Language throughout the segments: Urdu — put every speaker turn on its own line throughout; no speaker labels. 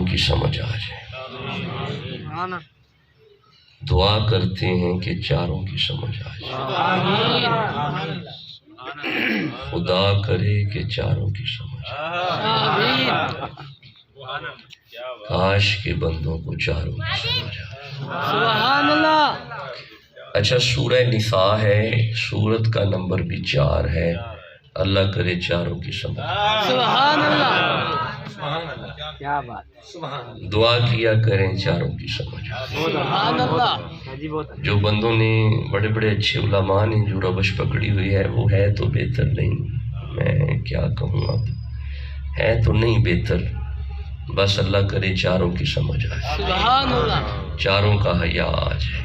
کی سمجھ آ جائے، دعا کرتے ہیں کہ چاروں کی سمجھ آ جائے، خدا کرے کہ چاروں کی سمجھ آئے، کاش کے بندوں کو چاروں کی سمجھ آئے۔
سبحان اللہ۔
اچھا، سورہ نساء ہے، سورت کا نمبر بھی 4 ہے، اللہ کرے چاروں کی سمجھ آئے۔
سبحان اللہ، کیا بات،
دعا کیا کریں چاروں کی سمجھ آئے۔
سبحان اللہ۔
جو بندوں نے بڑے بڑے اچھے علماء نے جو روش پکڑی ہوئی ہے وہ ہے تو بہتر نہیں، میں کیا کہوں، اب ہے تو نہیں بہتر، بس اللہ کرے چاروں کی سمجھ آئے،
سبحان اللہ۔
چاروں کا حیا آ جائے۔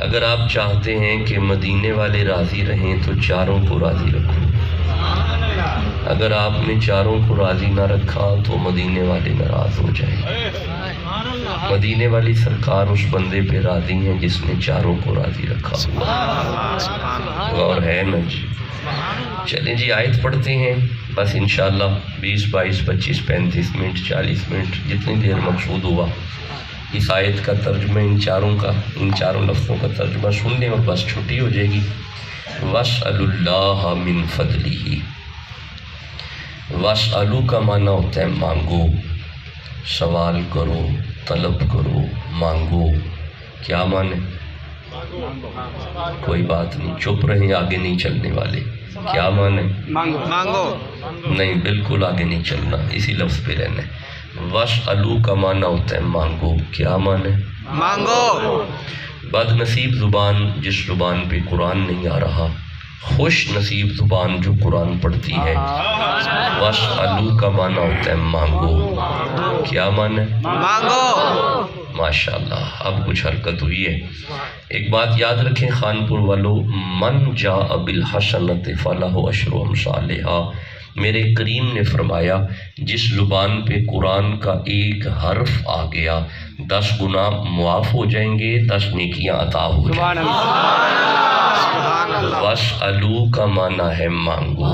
اگر آپ چاہتے ہیں کہ مدینے والے راضی رہیں تو چاروں کو راضی رکھو، اگر آپ نے چاروں کو راضی نہ رکھا تو مدینے والے ناراض ہو جائیں گے۔ مدینے والی سرکار اس بندے پہ راضی ہیں جس نے چاروں کو راضی رکھا، اور ہے نا جی۔ چلیں جی، آیت پڑھتے ہیں، بس انشاءاللہ 20 22 25 35 منٹ 40 منٹ جتنی دیر مقصود ہوا اس آیت کا ترجمہ، ان چاروں لفظوں کا ترجمہ سننے میں بس چھٹی ہو جائے گی۔ وَاسْأَلُوا اللَّهَ مِن فَضْلِهِ، وَاسْأَلُوا کا معنی ہوتا ہے مانگو، سوال کرو، طلب کرو، مانگو۔ کیا معنی؟ کوئی بات نہیں، چپ رہیں، آگے نہیں چلنے والے۔ کیا معنی؟
مانگو۔
نہیں، بالکل آگے نہیں چلنا، اسی لفظ پہ رہنا ہے۔ وَاسْأَلُوا کا معنی ہوتا ہے مانگو۔ کیا معنی؟
مانگو۔
بد نصیب زبان جس زبان پہ قرآن نہیں آ رہا، خوش نصیب زبان جو قرآن پڑھتی ہے، وَاسْأَلُوا کا معنی ہوتا ہے مانگو۔ کیا معنی؟
مانگو۔
ماشاءاللہ، اب کچھ حرکت ہوئی ہے۔ ایک بات یاد رکھیں خانپور والو، من جاء بالحسنۃ فلہ عشر امثالہا، میرے کریم نے فرمایا جس زبان پہ قرآن کا ایک حرف آ گیا 10 گناہ معاف ہو جائیں گے، 10 نیکیاں عطا ہو جائیں گے۔ وَاسْأَلُوا کا معنی ہے مانگو۔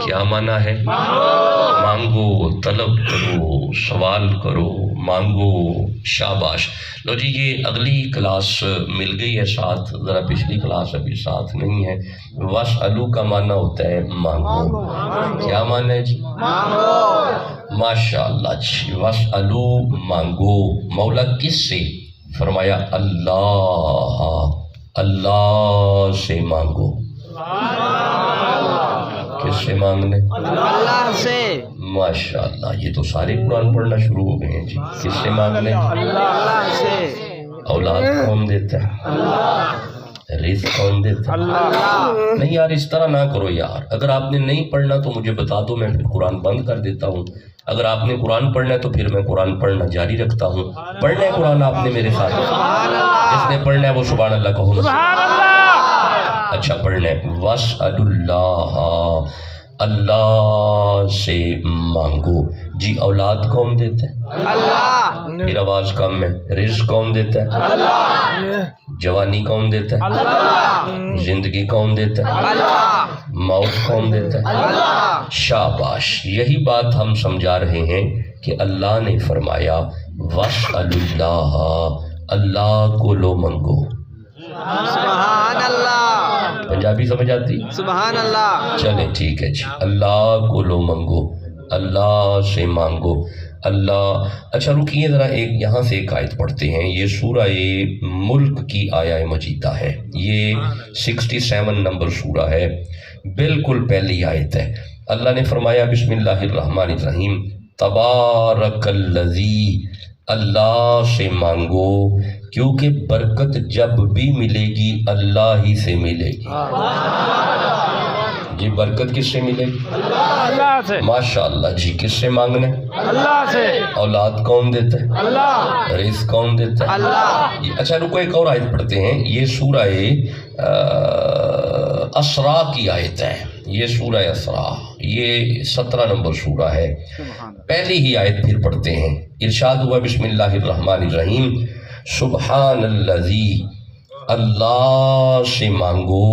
کیا معنی ہے؟ مانگو، طلب کرو، سوال کرو، مانگو۔ شاباش۔ لو جی، یہ اگلی کلاس مل گئی ہے ساتھ، ذرا پچھلی کلاس ابھی ساتھ نہیں ہے۔ وَاسْأَلُوا کا معنی ہوتا ہے مانگو۔ کیا معنی ہے جی؟ مانگو۔ ماشاءاللہ جی، وَاسْأَلُوا مانگو۔ مولا کس سے؟ فرمایا اللہ، اللہ سے مانگو۔ کس سے مانگنے؟
اللہ سے۔
ماشاءاللہ، یہ تو سارے قرآن پڑھنا شروع ہو گئے ہیں جی۔ کس سے مانگنے؟
اللہ سے۔
اولاد کون دیتا ہے؟ رزق کون دیتا ہے؟ نہیں یار، اس طرح نہ کرو یار، اگر آپ نے نہیں پڑھنا تو مجھے بتا دو، میں پھر قرآن بند کر دیتا ہوں۔ اگر آپ نے قرآن پڑھنا ہے تو پھر میں قرآن پڑھنا جاری رکھتا ہوں۔ پڑھنا ہے قرآن آپ نے میرے ساتھ؟ جس نے پڑھنا ہے وہ سبحان اللہ کہو۔ اچھا، پڑھنا ہے وَاسْأَلُوا اللَّهَ، اللہ سے مانگو۔ جی، اولاد کون دیتا ہے؟
اللہ۔
پھر آواز کم ہے۔ رزق کون دیتا ہے؟
اللہ۔
جوانی کون دیتا ہے؟
اللہ۔
زندگی کون دیتا ہے؟
اللہ۔
موت کون دیتا ہے؟
اللہ۔
شاباش، یہی بات ہم سمجھا رہے ہیں کہ اللہ نے فرمایا وَاسْأَلُوا اللَّهَ، اللہ کو لو منگو۔
سبحان اللہ۔
پنجابی سمجھ آتی؟
سبحان اللہ۔
چلیں ٹھیک ہے جی، اللہ کو لو منگو، اللہ سے مانگو۔ اللہ، اچھا رکیے ذرا، یہاں سے ایک آیت پڑھتے ہیں۔ یہ سورہ ملک کی آیہ مجیدہ ہے، یہ 67 نمبر سورہ ہے، بالکل پہلی آیت ہے۔ اللہ نے فرمایا بسم اللہ الرحمن الرحیم، تبارک الذی، اللہ سے مانگو، کیونکہ برکت جب بھی ملے گی اللہ ہی سے ملے گی۔ جی، برکت کس سے ملے گی؟
اللہ سے۔
ماشاءاللہ جی، کس سے مانگنے؟ اللہ سے۔ اولاد کون دیتا ہے؟ اللہ۔ رزق کون دیتا ہے؟ اللہ۔ اچھا رکو، ایک اور آیت پڑھتے ہیں۔ یہ سورہ اسراء کی آیت ہے، یہ سورہ اسراء، یہ 17 نمبر سورہ ہے، پہلی ہی آیت پھر پڑھتے ہیں۔ ارشاد ہوا بسم اللہ الرحمن الرحیم، سبحان الذی، اللہ سے مانگو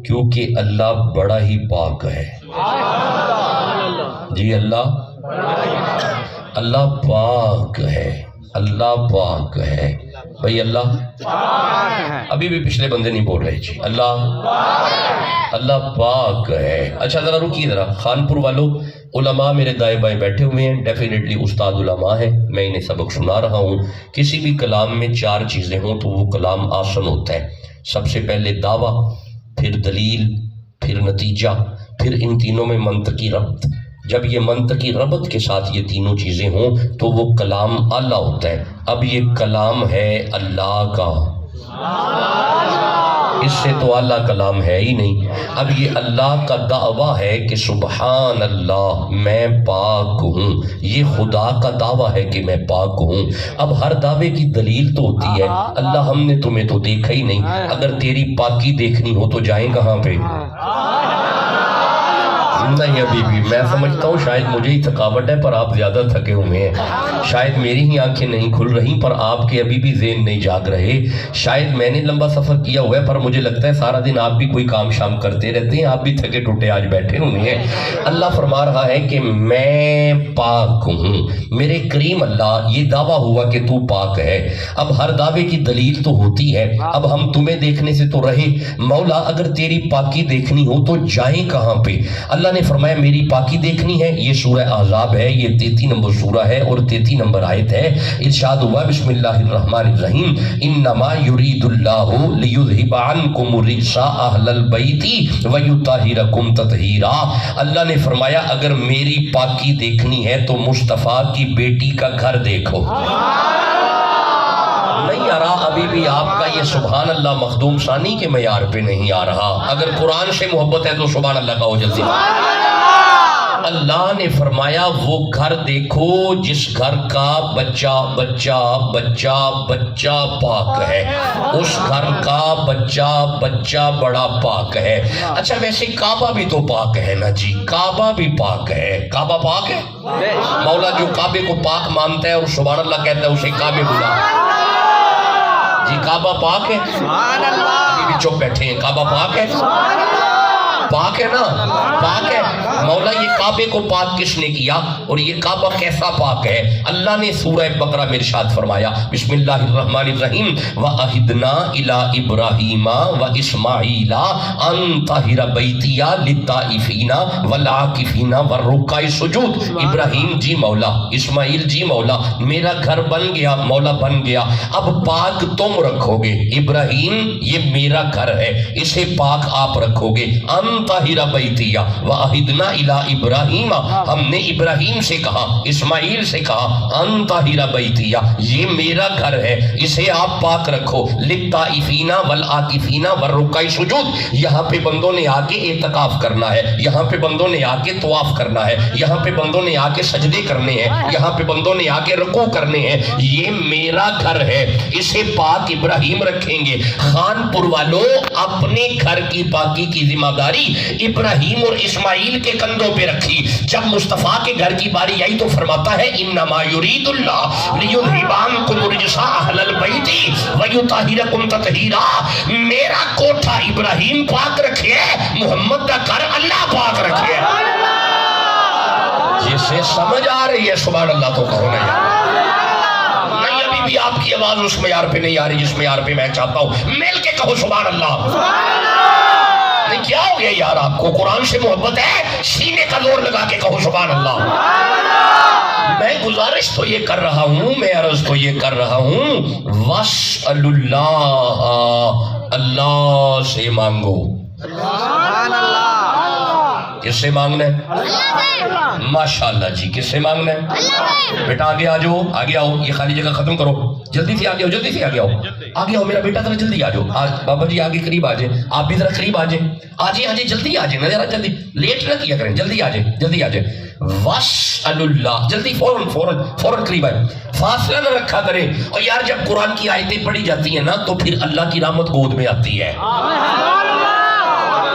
کیونکہ اللہ بڑا ہی پاک ہے۔ جی، اللہ اللہ پاک ہے، اللہ پاک ہے بھائی، اللہ ابھی بھی پچھلے بندے نہیں بول رہے جی، اللہ پاک ہے۔ اچھا ذرا رکیے ذرا، خانپور والوں علماء میرے دائیں بائیں بیٹھے ہوئے ہیں، ڈیفینیٹلی استاد علماء ہیں، میں انہیں سبق سنا رہا ہوں۔ کسی بھی کلام میں 4 چیزیں ہوں تو وہ کلام آسن ہوتا ہے۔ سب سے پہلے دعویٰ، پھر دلیل، پھر نتیجہ، پھر ان تینوں میں منطقی ربط۔ جب یہ منطقی ربط کے ساتھ یہ تینوں چیزیں ہوں تو وہ کلام اعلیٰ ہوتا ہے۔ اب یہ کلام ہے اللہ کا، اس سے تو اعلیٰ کلام ہے ہی نہیں۔ اب یہ اللہ کا دعویٰ ہے کہ سبحان اللہ میں پاک ہوں، یہ خدا کا دعویٰ ہے کہ میں پاک ہوں۔ اب ہر دعوے کی دلیل تو ہوتی ہے، اللہ ہم نے تمہیں تو دیکھا ہی نہیں، اگر تیری پاکی دیکھنی ہو تو جائیں کہاں پہ؟ نہیں ابھی بھی میں سمجھتا ہوں شاید مجھے ہی تھکاوٹ ہے، پر آپ زیادہ تھکے ہوئے ہیں، شاید میری ہی آنکھیں نہیں کھل رہی پر آپ کے ابھی بھی ذہن نہیں جاگ رہے۔ شاید میں نے لمبا سفر کیا ہوا ہے پر مجھے لگتا ہے سارا دن آپ بھی کوئی کام شام کرتے رہتے ہیں، آپ بھی تھکے ٹوٹے آج بیٹھے ہوئے ہیں۔ اللہ فرما رہا ہے کہ میں پاک ہوں، میرے کریم اللہ یہ دعویٰ ہوا کہ تو پاک ہے۔ اب ہر دعوے کی دلیل تو ہوتی ہے، اب ہم تمہیں دیکھنے سے تو رہے، مولا اگر تیری پاکی دیکھنی ہو تو جائیں کہاں پہ؟ اللہ نے فرمایا میری پاکی دیکھنی ہے، یہ سورہ احزاب ہے، یہ 33 نمبر سورہ ہے اور 33 نمبر آیت ہے۔ ارشاد ہوا بسم اللہ الرحمن الرحیم انما یرید اللہ لیذہب عنکم الرجس اہل البیت ویطہرکم تطہیرا۔ اللہ نے فرمایا اگر میری پاکی دیکھنی ہے تو مصطفیٰ کی بیٹی کا گھر دیکھو۔ نہیں آ رہا ابھی بھی آپ کا یہ سبحان اللہ مخدوم ثانی کے معیار پہ نہیں آ رہا۔ اگر قرآن سے محبت ہے تو سبحان اللہ کا ہو جلدی۔ اللہ نے فرمایا وہ گھر دیکھو جس گھر کا بچہ بچہ بچہ بچہ پاک ہے، اس گھر کا بچہ بچہ بڑا پاک ہے۔ اچھا ویسے کعبہ بھی تو پاک ہے نا جی، کعبہ بھی پاک ہے، کعبہ پاک ہے۔ مولا جو کعبے کو پاک مانتا ہے اور سبحان اللہ کہتا ہے اسے کعبے بلا جی، کعبہ پاک ہے؟
سبحان اللہ۔
ابھی بھی چپ بیٹھے ہیں، کعبہ پاک ہے؟ پاک ہے نا، پاک ہے۔ مولا یہ کعبے کو پاک کس نے کیا اور یہ کعبہ کیسا پاک ہے؟ اللہ نے سورہ بقرہ میں ارشاد فرمایا بسم اللہ الرحمن الرحیم وَأَهِدْنَا إِلَىٰ إِبْرَاهِيمَ وَإِسْمَاعِيلَ أَن طَهِّرَ بَيْتِيَ لِلطَّائِفِينَ وَالْعَاكِفِينَ وَالرُّكَّعِ السُّجُودِ۔ ابراہیم جی مولا، اسماعیل جی مولا، میرا گھر بن گیا مولا، بن گیا، اب پاک تم رکھو گے۔ ابراہیم یہ میرا گھر ہے، اسے پاک آپ رکھو گے۔ ان طاہرہ بیتیہ وَأَهِدْنَا إِلَىٰ إِبْرَاهِيمَ، ہم نے ابراہیم سے کہا، اسماعیل سے کہا ان طاہرہ بیتیہ یہ میرا گھر ہے، اسے آپ پاک رکھو۔ لِلطَّائِفِينَ وَالْعَاكِفِينَ وَالرُّكَّعِ السُّجُودِ، یہاں پہ بندوں نے آ کے اعتکاف کرنا ہے، یہاں پہ بندوں نے آ کے طواف کرنا ہے، یہاں پہ بندوں نے آ کے سجدے کرنے ہیں، یہاں پہ بندوں نے آ کے رکوع کرنے ہیں۔ یہ میرا گھر ہے، اسے پاک ابراہیم رکھیں گے۔ خانپور والوں اپنے گھر کی پاکی کی ذمہ داری ابراہیم اور اسماعیل کے کندھوں پہ رکھی۔ جب مصطفیٰ کے گھر کی باری آئی تو فرماتا ہے انما یرید اللہ لیذہب عنکم الرجس اہل البیت ویطہرکم تطہیرا۔ میرا کوٹھا ابراہیم پاک رکھے، محمد کا گھر اللہ پاک رکھے۔ جسے سمجھ آ رہی ہے سبحان اللہ تو کہو نا یار۔ نہیں ابھی بھی آپ کی آواز اس معیار پہ نہیں آ رہی جس معیار پہ میں چاہتا ہوں، مل کے کہو سبحان اللہ۔ نہیں کیا ہو گیا یار، آپ کو قرآن سے محبت ہے، سینے کا زور لگا کے کہو سبحان اللہ۔ میں گزارش تو یہ کر رہا ہوں، میں عرض تو یہ کر رہا ہوں وَاسْأَلُ اللَّهَ، اللہ سے مانگو۔
سبحان اللہ۔
کس سے مانگنا ہے؟ ماشاءاللہ جی، کس سے مانگنا ہے؟ بیٹا آگے آ جاؤ، آگے آؤ، یہ خالی جگہ ختم کرو، جلدی سے آگے آؤ، جلدی سے آگے آؤ، آگے آؤ میرا بیٹا ذرا جلدی آ جاؤ۔ بابا جی آگے قریب آ جائیں، آپ بھی ذرا قریب آ جائیں، آ جائیں جلدی آ جائیں، ذرا جلدی، لیٹ نہ کیا کریں، جلدی آ جائیں، جلدی آ جائیں۔ وَاسْأَلُ اللَّهَ، جلدی فوراً قریب آئے، فاصلہ نہ رکھا کریں۔ اور یار جب قرآن کی آیتیں پڑھی جاتی ہیں نا تو پھر اللہ کی رحمت گود میں آتی ہے،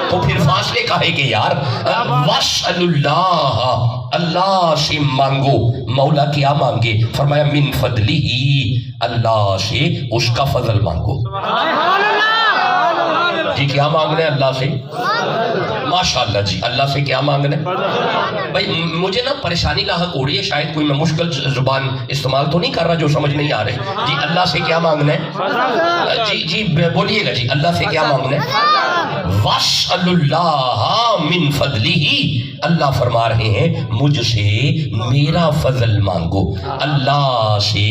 تو پھر فاصلے کہے کہ یار وَاسْأَلُ اللَّهَ، اللہ سے مانگو۔ مولا کیا مانگے؟ فرمایا من فضلہ، اللہ سے اس کا فضل مانگو۔ جی کیا مانگنا ہے اللہ سے؟ ماشاءاللہ جی، اللہ سے کیا مانگنا ہے؟ بھائی مجھے نا پریشانی لاحق ہو رہی ہے، شاید کوئی میں مشکل زبان استعمال تو نہیں کر رہا جو سمجھ نہیں آ رہے. جی اللہ سے کیا مانگنا ہے؟ جی بولیے گا جی، اللہ سے کیا مانگنا ہے؟ وَاسْأَلُ اللَّهَ مِن فَضْلِهِ، اللہ فرما رہے ہیں مجھ سے میرا فضل مانگو، اللہ سے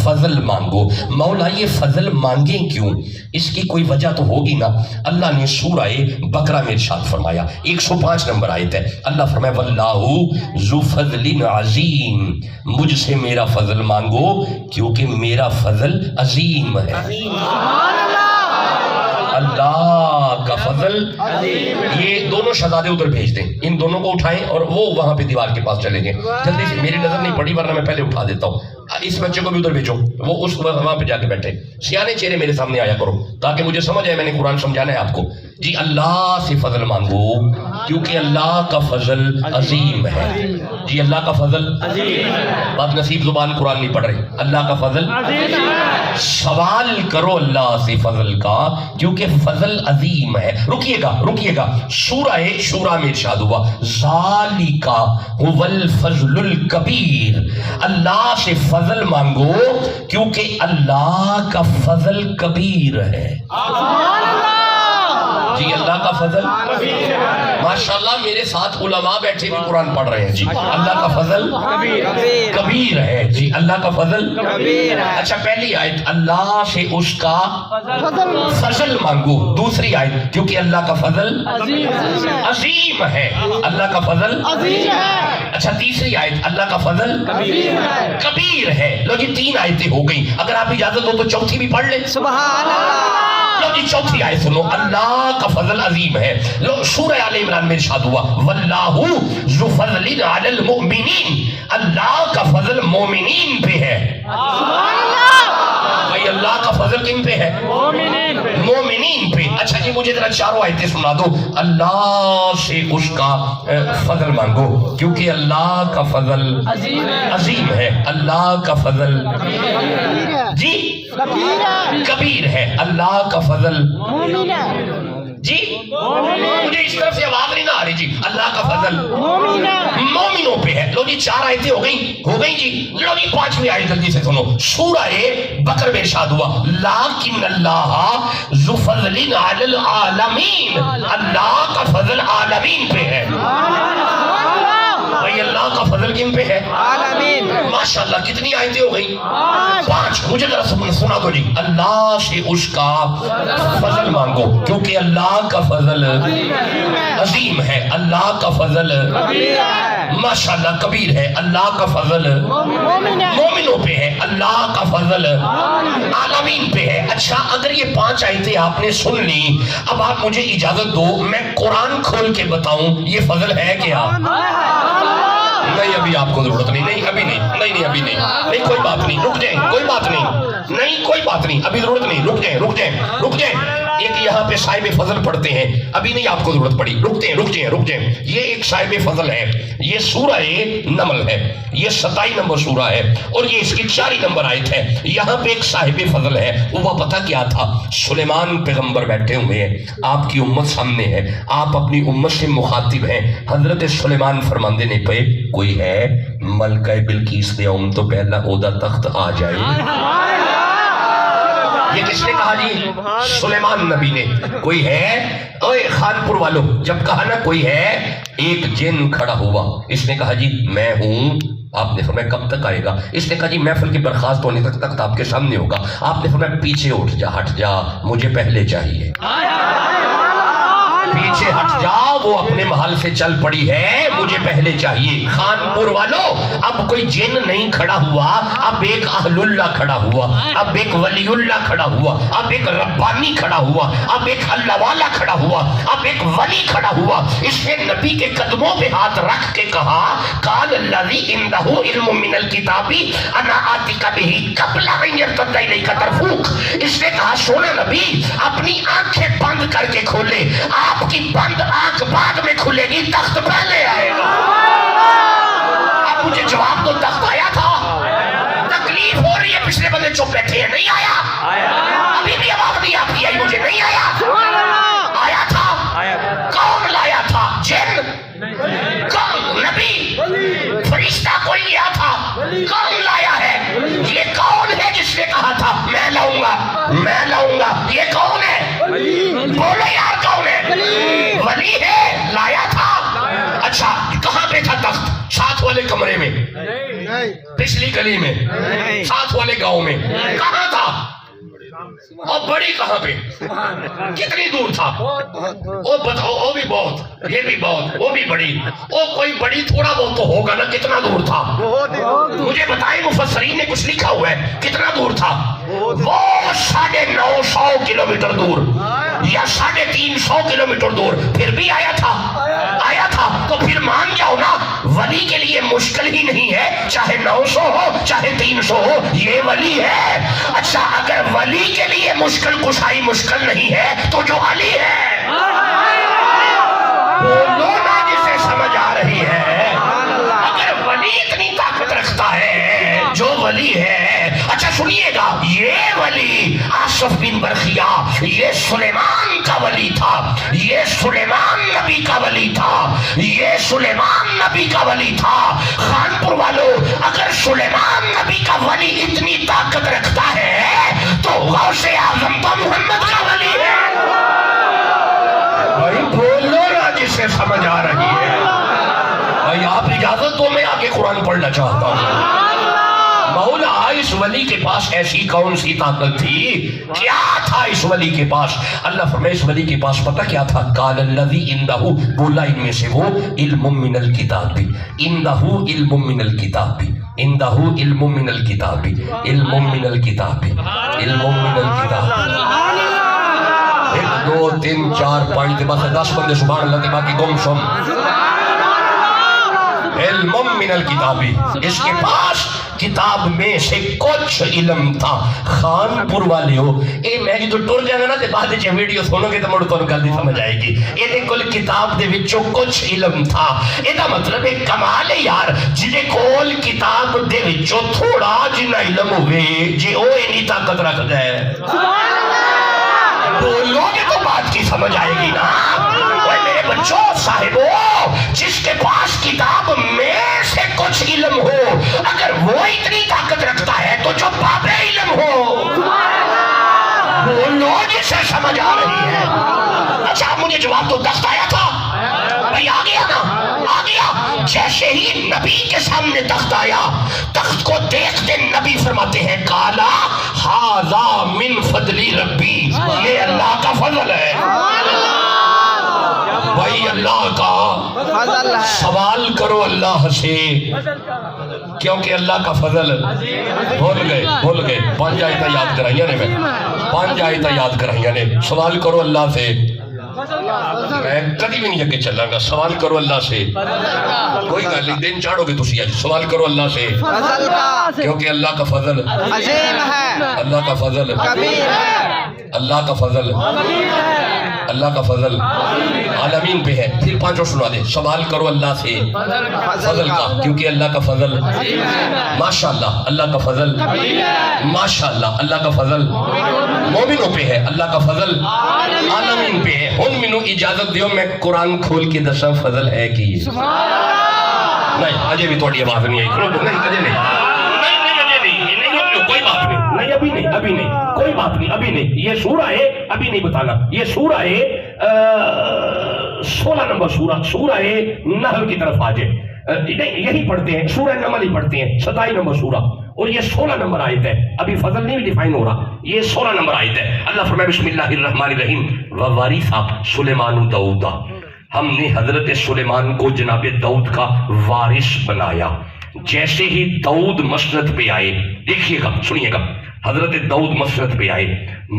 فضل مانگو. مولا یہ فضل مانگیں کیوں؟ اس کی کوئی وجہ تو ہوگی نا. اللہ نے سورہ بقرہ میں ارشاد فرمایا، 105 نمبر آیت ہے. اللہ فرمایا واللہ ذو فضل عظیم، مجھ سے میرا فضل مانگو کیونکہ میرا فضل عظیم ہے. اللہ کا فضل. یہ دونوں شہزادے ادھر بھیج دیں، ان دونوں کو اٹھائیں اور وہ وہاں پہ دیوار کے پاس چلے جائیں. جلدی سے، میری نظر نہیں پڑی ورنہ میں پہلے اٹھا دیتا ہوں. اس بچے کو بھی ادھر بھیجو، وہ اس وہاں پہ جا کے بیٹھے. سیانے چہرے میرے سامنے آیا کرو تاکہ مجھے سمجھ آئے میں نے قرآن سمجھانا ہے آپ کو. جی اللہ سے فضل مانگو کیونکہ اللہ کا فضل عظیم ہے. جی اللہ کا فضل بات نصیب زبان قرآن نہیں پڑھ رہی. اللہ کا فضل سوال کرو اللہ سے فضل کا کیونکہ فضل عظیم ہے. رکیے گا سورہ شورى میں ارشاد ہوا ذالک هو الفضل الکبیر، اللہ سے فضل مانگو کیونکہ اللہ کا فضل کبیر ہے. جی اللہ کا فضل ماشاءاللہ میرے ساتھ علماء بیٹھے بھی قرآن پڑھ رہے ہیں. جی اللہ کا فضل کبیر ہے. جی اللہ کا فضل کبیر ہے. اچھا پہلی آیت اللہ سے اس کا فضل مانگو، دوسری آیت کیونکہ اللہ کا فضل عظیم ہے. اللہ کا فضل عظیم ہے. اچھا تیسری آیت اللہ کا فضل کبیر ہے. لو جی 3 آیتیں ہو گئی. اگر آپ اجازت دو تو چوتھی بھی پڑھ لیں. سبحان اللہ. لو جی چوتھی آیت سنو، اللہ کا فضل عظیم ہے. لو سورہ آل عمران میں ارشاد ہوا واللہ ذو فضل علی المؤمنین، اللہ کا فضل مومنین پہ ہے. بھائی اللہ کا فضل کن پہ ہے؟ مومنین پہ. اچھا جی مجھے ذرا چاروں آیتیں سنا دو. اللہ سے اس کا فضل مانگو کیونکہ اللہ کا فضل عظیم ہے. اللہ کا فضل جی کبیر ہے. اللہ کا فضل جی مجھے اس طرف سے آواز نہیں نہ آ رہی. جی اللہ کا فضل مومنوں پہ ہے. لو جی 4 آیتیں ہو گئی جی. لو جی 5ویں آیت جلدی سے سنو. سورہ بقرہ میں ارشاد ہوا لیکن اللہ ذو فضل علی العالمین، اللہ کا فضل عالمین پہ ہے. بھائی اللہ کا فضل کن پہ ہے؟ عالمین. ماشاءاللہ کتنی آیتیں ہو گئی؟ 5. مجھے ذرا سنا دو جی. اللہ سے اس کا فضل مانگو کیونکہ اللہ کا فضل عظیم ہے. اللہ کا فضل ماشاءاللہ کبیر ہے. اللہ کا فضل مومنوں پہ ہے. اللہ کا فضل عالمین پہ ہے. اچھا اگر یہ 5 آیتیں آپ نے سن لی، اب آپ مجھے اجازت دو میں قرآن کھول کے بتاؤں یہ فضل ہے کیا؟ نہیں ابھی آپ کو ضرورت نہیں. نہیں ابھی نہیں. ابھی نہیں کوئی بات نہیں. رک جائیں کوئی بات نہیں کوئی بات نہیں. ابھی ضرورت نہیں. رک جائیں. ایک یہاں پہ صاحب فضل پڑھتے ہیں. ابھی نہیں آپ کو ضرورت پڑی. رک جائیں. یہ ایک صاحب فضل ہے. یہ سورہ نمل ہے. یہ 27 نمبر سورہ ہے اور یہ اس کی 4 نمبر آیت ہے. یہاں پہ ایک صاحب فضل ہے. وہ پتہ کیا تھا؟ سلیمان پیغمبر بیٹھے ہوئے ہیں، آپ کی امت سامنے ہے، آپ اپنی امت سے مخاطب ہیں. حضرت سلیمان فرماندے نے پہ کوئی ہے ملکہ بلقیس دے تو پہلا عہدہ تخت آ جائے. یہ کس نے کہا جی؟ سلیمان نبی نے. کوئی ہے اوے خانپور والوں، جب کہا نا کوئی ہے، ایک جن کھڑا ہوا. اس نے کہا جی میں ہوں. آپ نے فرمایا کب تک آئے گا؟ اس نے کہا جی محفل کی برخاست ہونے تک آپ کے سامنے ہوگا. آپ نے فرمایا پیچھے ہٹ جا مجھے پہلے چاہیے. پیچھے ہٹ جا، وہ اپنے محل سے چل پڑی ہے، مجھے پہلے چاہیے. خانپور والوں اب کوئی جن نہیں کھڑا ہوا، اب ایک اہل اللہ کھڑا ہوا، اب ایک ولی اللہ کھڑا ہوا، اب ایک ربانی کھڑا ہوا، اب ایک اللہ والا کھڑا ہوا، اب ایک ولی کھڑا ہوا. اس نے نبی کے قدموں پہ ہاتھ رکھ کے کہا قال الذی عنده علم من الکتاب انا آتیک بہ قبل ان یرتد الیک طرفک. اس نے کہا سونا نبی اپنی آنکھیں بند کر کے کھولے، آپ کی بند آنکھ بعد میں کھلے گی، تخت پہلے آئے گا. اب مجھے جواب تو تخت آیا تھا. تکلیف ہو رہی ہے، پچھلے بندے چپ بیٹھے ہیں. نہیں آیا، ابھی بھی آواز نہیں آپ کی آئی. مجھے نہیں آیا. آیا تھا. کون لایا تھا؟ جن؟ کون؟ نبی. میں لاؤں گا. یہ کون ہے؟ بولو یار کون ہے؟ ولی ہے، لایا تھا. اچھا کہاں پہ تھا تخت؟ ساتھ والے کمرے میں، پچھلی گلی میں، ساتھ والے گاؤں میں. کہاں تھا؟ اور بڑی کہاں پہ؟ کتنی دور تھا؟ وہ بتاؤ. وہ بھی بہت، یہ بھی بہت، وہ بھی بڑی. وہ کوئی بڑی تھوڑا بہت تو ہوگا نا. کتنا دور تھا؟ مجھے بتائیں، مفسرین نے کچھ لکھا ہوا ہے کتنا دور تھا؟ وہ 950 کلومیٹر دور یا 350 کلومیٹر دور. پھر بھی آیا تھا. آیا تھا تو پھر مان جاؤ نا، ولی کے لیے مشکل ہی نہیں ہے، چاہے 900 ہو چاہے 300 ہو، یہ ولی ہے. اچھا اگر ولی کے لیے مشکل کشائی مشکل نہیں ہے تو جو علی ہے، بولو نا جسے سمجھ آ رہی ہے. اگر ولی اتنی طاقت رکھتا ہے جو ولی ہے. اچھا سنیے گا، یہ ولی آصف بن برخیا یہ سلیمان کا ولی تھا. یہ سلیمان نبی کا ولی تھا. یہ سلیمان نبی کا ولی تھا. خانپور والوں، اگر سلیمان نبی کا ولی اتنی طاقت رکھتا ہے تو غوث اعظم تو محمد کا ولی ہے. بھائی بولو نا جسے سمجھ آ رہی ہے. بھائی آپ اجازت دو، میں آگے قرآن پڑھنا چاہتا ہوں. مولا اس ولی کے پاس ایسی کون سی طاقت تھی؟ کیا تھا اس ولی کے پاس؟ اللہ فرمائے اس ولی کے پاس پتہ کیا تھا؟ قال الذی عنہ، بولا ان میں سے وہ، علم من الکتاب. عنہ علم من الکتاب. عنہ علم من الکتاب. علم من الکتاب. علم من الکتاب. 1 2 3 4 5 بس 10 بندے سبحان اللہ کے باقی گم سم. علم من الکتاب، اس کے پاس کتاب میں سے کچھ علم تھا. خانپور والے ہو، اے میں جو ٹر جانا نا تے بعد وچ ویڈیو سنو گے تے مڑ تانوں گل نہیں سمجھ آئے گی. اے کول کتاب دے وچوں کچھ علم تھا. اے دا مطلب ہے کمال ہے یار، جے کول کتاب دے وچوں تھوڑا جنا علم ہوے جے او اینی طاقت رکھدا ہے. سبحان اللہ. بولو گے تو بات کی سمجھ آئے گی نا. اوے میرے بچوں صاحبو، جس کے پاس کتاب میں سے کچھ علم ہو، اگر وہ اتنی طاقت رکھتا ہے تو جو باب علم ہو، بولو جسے سمجھ آ رہی ہے. اچھا مجھے جواب تو تخت آیا تھا بھائی، آ گیا نا، آ گیا. جیسے ہی نبی کے سامنے تخت آیا، تخت کو دیکھتے نبی فرماتے ہیں کالا ھذا من فضل ربی، یہ اللہ کا فضل ہے. بھائی اللہ کا
فضل ہے.
سوال کرو اللہ سے، کیونکہ اللہ کا فضل. بھول گئے 5 آیتیں یاد کرائیاں نے. میں 5 آیتیں یاد کرائیاں نے. سوال کرو اللہ سے. میں کدی بھی نہیں اگے چلاں گا. سوال کرو اللہ سے. کوئی گل نہیں، دن چاڑو گے تسی اج. سوال کرو اللہ سے،
فضل کا،
کیونکہ اللہ کا فضل
عظیم ہے،
اللہ کا فضل
کبیر ہے،
اللہ کا فضل اللہ کا فضل عالمین پہ ہے. پھر 5 سنا دے. سوال کرو اللہ سے فضل کا، کیونکہ اللہ کا فضل ماشاءاللہ، اللہ کا فضل ماشاءاللہ، اللہ کا فضل مومنوں پہ ہے، اللہ کا فضل عالمین پہ ہے. ہن مینوں اجازت دیو میں قرآن کھول کے دساں فضل ہے کی نہیں. اجے بھی تھوڑی آواز نہیں آئی. نہیں اجے نہیں، کوئی بات نہیں. نہیں ابھی نہیں، ابھی نہیں، کوئی بات نہیں، ابھی نہیں. یہ سورہ ہے، ابھی نہیں بتانا. یہ سورہ ہے 16 نمبر سورہ ہے نحل کی طرف آ جائے. یہی پڑھتے ہیں، سورہ نمل ہی پڑھتے ہیں. 27 نمبر سورہ اور یہ 16 نمبر آیت ہے. ابھی فضل نہیں ڈیفائن ہو رہا، یہ 16 نمبر آیت ہے. اللہ فرمائے بسم اللہ الرحمن الرحیم ووارثا سلیمان داؤد، ہم نے حضرت سلیمان کو جناب داؤد کا وارث بنایا. جیسے ہی داؤد مسند پہ آئے، دیکھیے گا سنیے گا، حضرت داؤد مسند پہ آئے.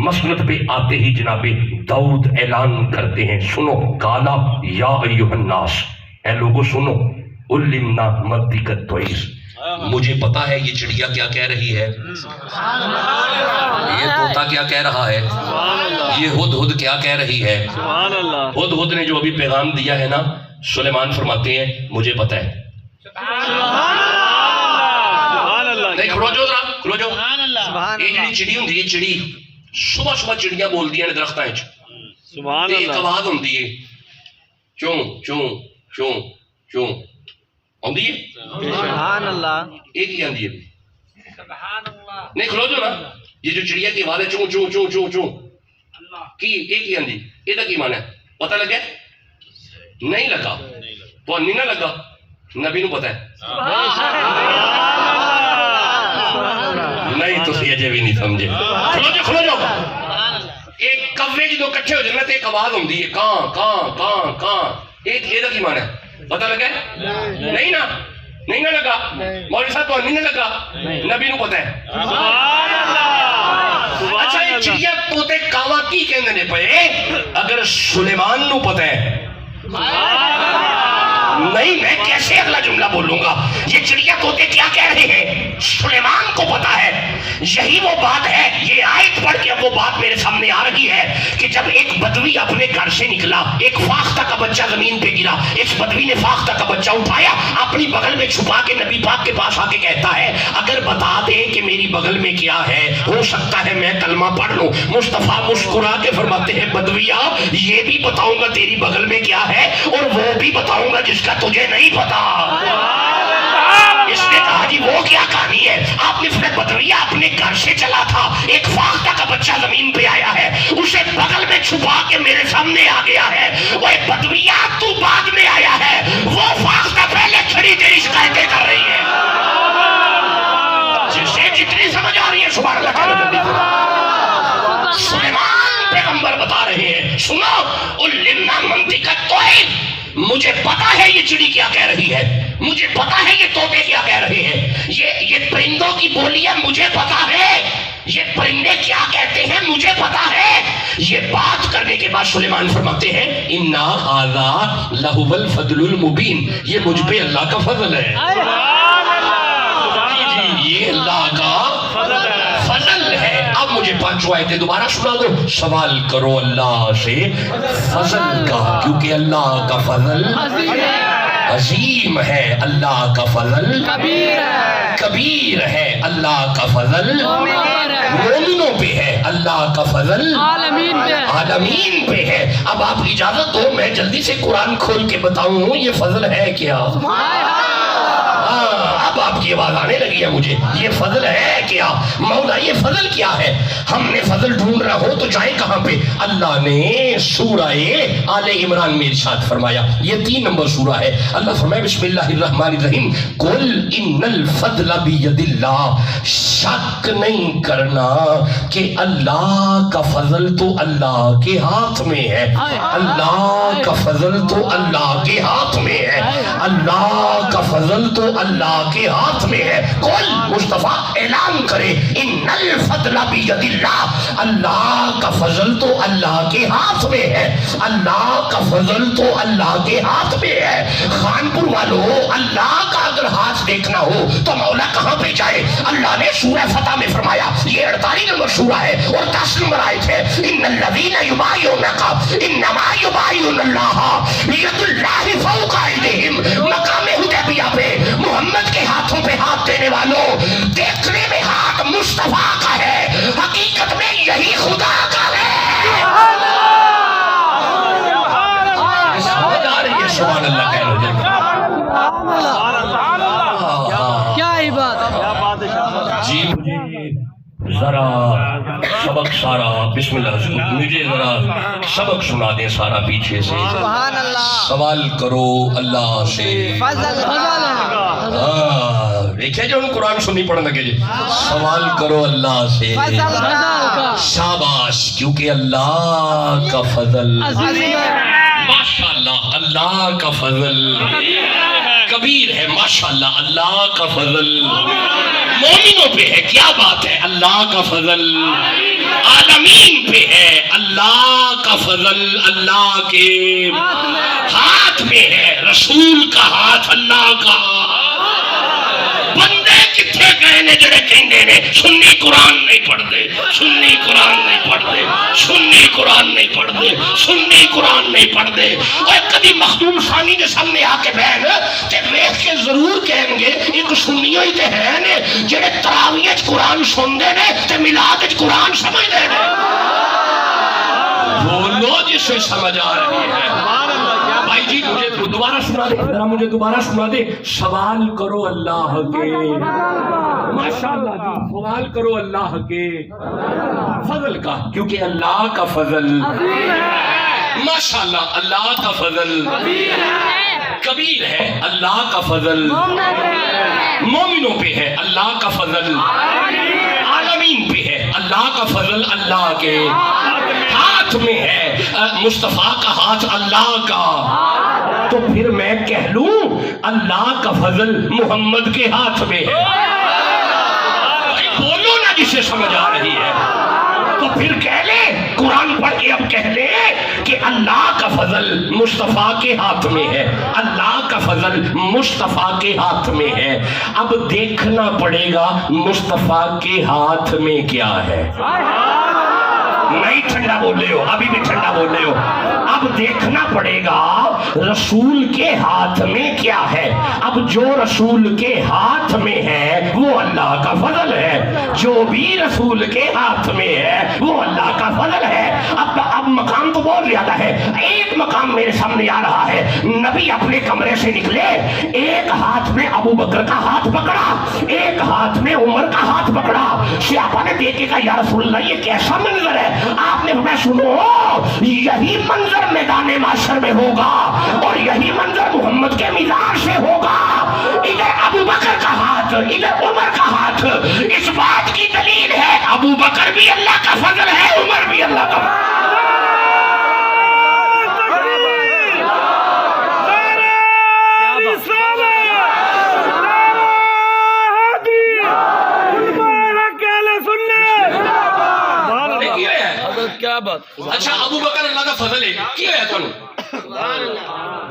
مسند پہ آتے ہی جناب داؤد اعلان کرتے ہیں، سنو کالا یا ایھا الناس، اے لوگوں سنو، علمنا منطق الطیر، مجھے پتا ہے یہ چڑیا کیا کہہ رہی ہے، یہ طوطا کیا کہہ رہا ہے، یہ ہدہد کیا کہہ رہی ہے. ہدہد نے جو ابھی پیغام دیا ہے نا، سلیمان فرماتے ہیں مجھے پتا ہے. نہیں کھلو جو ذرا، کھلو جو. یہ جڑی چڑی ہوندی ہے، چڑی صبح صبح چڑیاں بول دیا نے درختاں وچ. تے ایک آواز ہوندی ہے چوں چوں چوں چوں ہوندی ہے.
سبحان اللہ.
ایک ہی آندی ہے. نہیں کھلو جو نا. یہ جو چڑیا کی آواز ہے چوں چوں چوں چوں چوں کی آندی یہ کی مانا ہے پتہ لگا نہیں لگا تو نہیں نہ لگا نبی نو پتہ ہے نہیں تو اجے بھی نہیں سمجھے کھلو جاؤ ایک کوے جدو کٹھے ہو جانا تو ایک آواز ہوندی ہے کاں کاں کاں کاں یہ کی مانا ہے پتہ لگا نہیں نا نہیں نہ لگا مولوی صاحب تو نہیں نہ لگا نبی نو پتہ ہے اچھا یہ چڑیا طوطے کاواں کی کہندے نے پئے اگر سلیمان نو پتہ ہے نہیں میں کیسے اگلا جملہ بولوں گا یہ چڑیا طوطے کیا کہہ رہے ہیں سلیمان کو پتا ہے یہی وہ بات ہے یہ آیت پڑھ کے وہ بات میرے سامنے آ رہی ہے کہ جب ایک بدوی اپنے گھر سے نکلا ایک فاختہ کا بچہ زمین پہ گرا اس بدوی نے فاختہ کا بچہ اٹھایا اپنی بغل میں چھپا کے نبی پاک کے پاس آ کے کہتا ہے اگر بتا دے کہ میری بغل میں کیا ہے ہو سکتا ہے میں کلمہ پڑھ لوں مصطفیٰ مسکرا کے فرماتے ہیں بدویا یہ بھی بتاؤں گا تیری بغل میں کیا ہے اور وہ بھی بتاؤں گا جس کا تجھے نہیں پتا اس نے کہا جی وہ کیا کہانی ہے آپ نے فرمایا بدویا اپنے گھر سے چلا تھا ایک فاختہ کا بچہ زمین پہ آیا ہے اسے بغل میں چھپا کے میرے سامنے آ گیا ہے وہ بدویا تو بعد میں آیا ہے وہ فاختہ پہلے کھڑی تیری شکایتیں کر رہی ہے جسے جتنی سمجھ آ رہی ہے سبحان اللہ کہہ لو جلدی سلیمان پیغمبر بتا رہے ہیں سنو علمنا منطقت طیر مجھے پتا ہے یہ چڑی کیا کہہ رہی ہے مجھے پتا ہے یہ طوطے کیا کہہ رہے ہیں یہ پرندوں کی بولی ہے مجھے پتا ہے یہ پرندے کیا کہتے ہیں مجھے پتا ہے یہ بات کرنے کے بعد سلیمان فرماتے ہیں اِنَّا هَذَا لَهُوَ الْفَضْلُ الْمُبِينَ یہ مجھ پہ اللہ کا فضل ہے یہ اللہ کا فضل ہے اب مجھے پانچوں آیتیں دوبارہ سنا دو سوال کرو اللہ سے فضل کا کیونکہ اللہ کا فضل عظیم ہے اللہ کا فضل کبیر ہے اللہ کا فضل مومنوں پہ ہے اللہ کا فضل عالمین پہ ہے اب آپ اجازت دو میں جلدی سے قرآن کھول کے بتاؤں یہ فضل ہے کیا اب آپ کی آواز آنے لگی ہے مجھے یہ فضل ہے کیا مولا یہ فضل کیا ہے ہم نے فضل ڈھونڈ رہا ہو تو جائیں کہاں پہ اللہ نے سورہ آل عمران میں ارشاد فرمایا یہ 3 نمبر سورہ ہے اللہ فرمایا بسم اللہ الرحمن الرحیم قل ان الفضل بید اللہ شک نہیں کرنا کہ اللہ کا فضل تو اللہ کے ہاتھ میں ہے اللہ کا فضل تو اللہ کے ہاتھ میں ہے اللہ کا فضل تو اللہ کے ہاتھ میں ہے قل مصطفیٰ اعلان کرے ان الفضل بید اللہ اللہ کا فضل تو اللہ کے ہاتھ میں ہے اللہ کا فضل تو اللہ کے ہاتھ میں ہے خانپور والوں اللہ کا اگر ہاتھ دیکھنا ہو تو مولا کہاں پہ جائے اللہ نے سورہ فتح میں فرمایا یہ 48 نمبر سورہ ہے اور 10 نمبر آیت ہے ان الذین یبایعونک انما یبایعون اللہ ید اللہ فوق ایدیہم مقام حدیبیہ پہ محمد کے ہاتھوں پہ ہاتھ دینے والوں دیکھنے میں ہاتھ مصطفیٰ کا ہے حقیقت میں یہی خدا کا ہے سمجھ آ رہی ہے سبحان اللہ کہہ لو
کیا ہی بات
جی مجھے ذرا سبق سارا بسم اللہ مجھے ذرا سبق سنا دیں سارا پیچھے سے
سبحان اللہ
سوال کرو اللہ سے
فضل
دیکھیں جو ہم قرآن سنی پڑھنے لگے جی سوال کرو اللہ سے شاباش کیونکہ اللہ کا فضل ماشاءاللہ اللہ کا فضل کبیر ہے ماشاءاللہ اللہ کا فضل مومنوں پہ ہے کیا بات ہے اللہ کا فضل عالمین پہ ہے اللہ کا فضل اللہ کے ہاتھ میں ہے رسول کا ہاتھ اللہ کا بندے کتنے گئے نے جڑے کہندے نے سنی قرآن نہیں پڑھ دے سنی قرآن نہیں پڑھ دے سنی قرآن نہیں پڑھ دے سنی قرآن نہیں پڑھ دے اور کبھی مخدوم ثانی دے سامنے آ کے بہن تے ویکھ کے ضرور کہیں گے ایک سنیوں ہی تے ہیں نے جڑے تراویح قرآن سن دے نے تے میلاد قرآن سمجھ دے نے بولو جسے سمجھ آ رہی ہے بھائی جی مجھے
دوبارہ سنا دے ذرا مجھے دوبارہ سنا دے. سوال کرو اللہ کے, ماشاءاللہ جی, سوال کرو اللہ کے فضل کا, کیونکہ اللہ کا فضل ماشاءاللہ, اللہ کا فضل کبیر ہے, اللہ کا فضل مومنوں پہ ہے, اللہ کا فضل عالمین پہ ہے, اللہ کا فضل اللہ کے ہاتھ میں ہے, مصطفیٰ کا ہاتھ اللہ کا. تو پھر میں کہہ لوں اللہ کا فضل محمد کے ہاتھ میں ہے. بولو نا جسے سمجھ آ رہی ہے تو پھر کہہ لے, قرآن پڑھ کے اب کہہ لے کہ اللہ کا فضل مصطفیٰ کے ہاتھ میں ہے, اللہ کا فضل مصطفیٰ کے ہاتھ میں ہے. اب دیکھنا پڑے گا مصطفیٰ کے ہاتھ میں کیا ہے. نہیں ٹھنڈا بول رہے ہو, ابھی بھی ٹھنڈا بول رہے ہو. اب دیکھنا پڑے گا رسول کے ہاتھ میں کیا ہے. اب جو رسول کے ہاتھ میں ہے وہ اللہ کا فضل ہے, جو بھی رسول کے ہاتھ میں ہے وہ اللہ کا فضل ہے. اب مقام تو بہت زیادہ ہے, ایک مقام میرے سامنے آ رہا ہے. نبی اپنے کمرے سے نکلے, ایک ہاتھ میں ابو بکر کا ہاتھ پکڑا, ایک ہاتھ میں عمر کا ہاتھ پکڑا. صحابہ نے دیکھے کہا یا رسول اللہ یہ کیسا منظر ہے. آپ نے فرمایا سنو, یہی منظر میدان معاشر میں ہوگا اور یہی منظر محمد کے مزار سے ہوگا. ادھر ابو بکر کا ہاتھ, ادھر عمر کا ہاتھ. اس بات کی دلیل ہے ابو بکر بھی اللہ کا فضل ہے, عمر بھی اللہ کا فضل.
کیا بات.
اچھا ابو بکر اللہ کا فضل ہے, کی ہے تانوں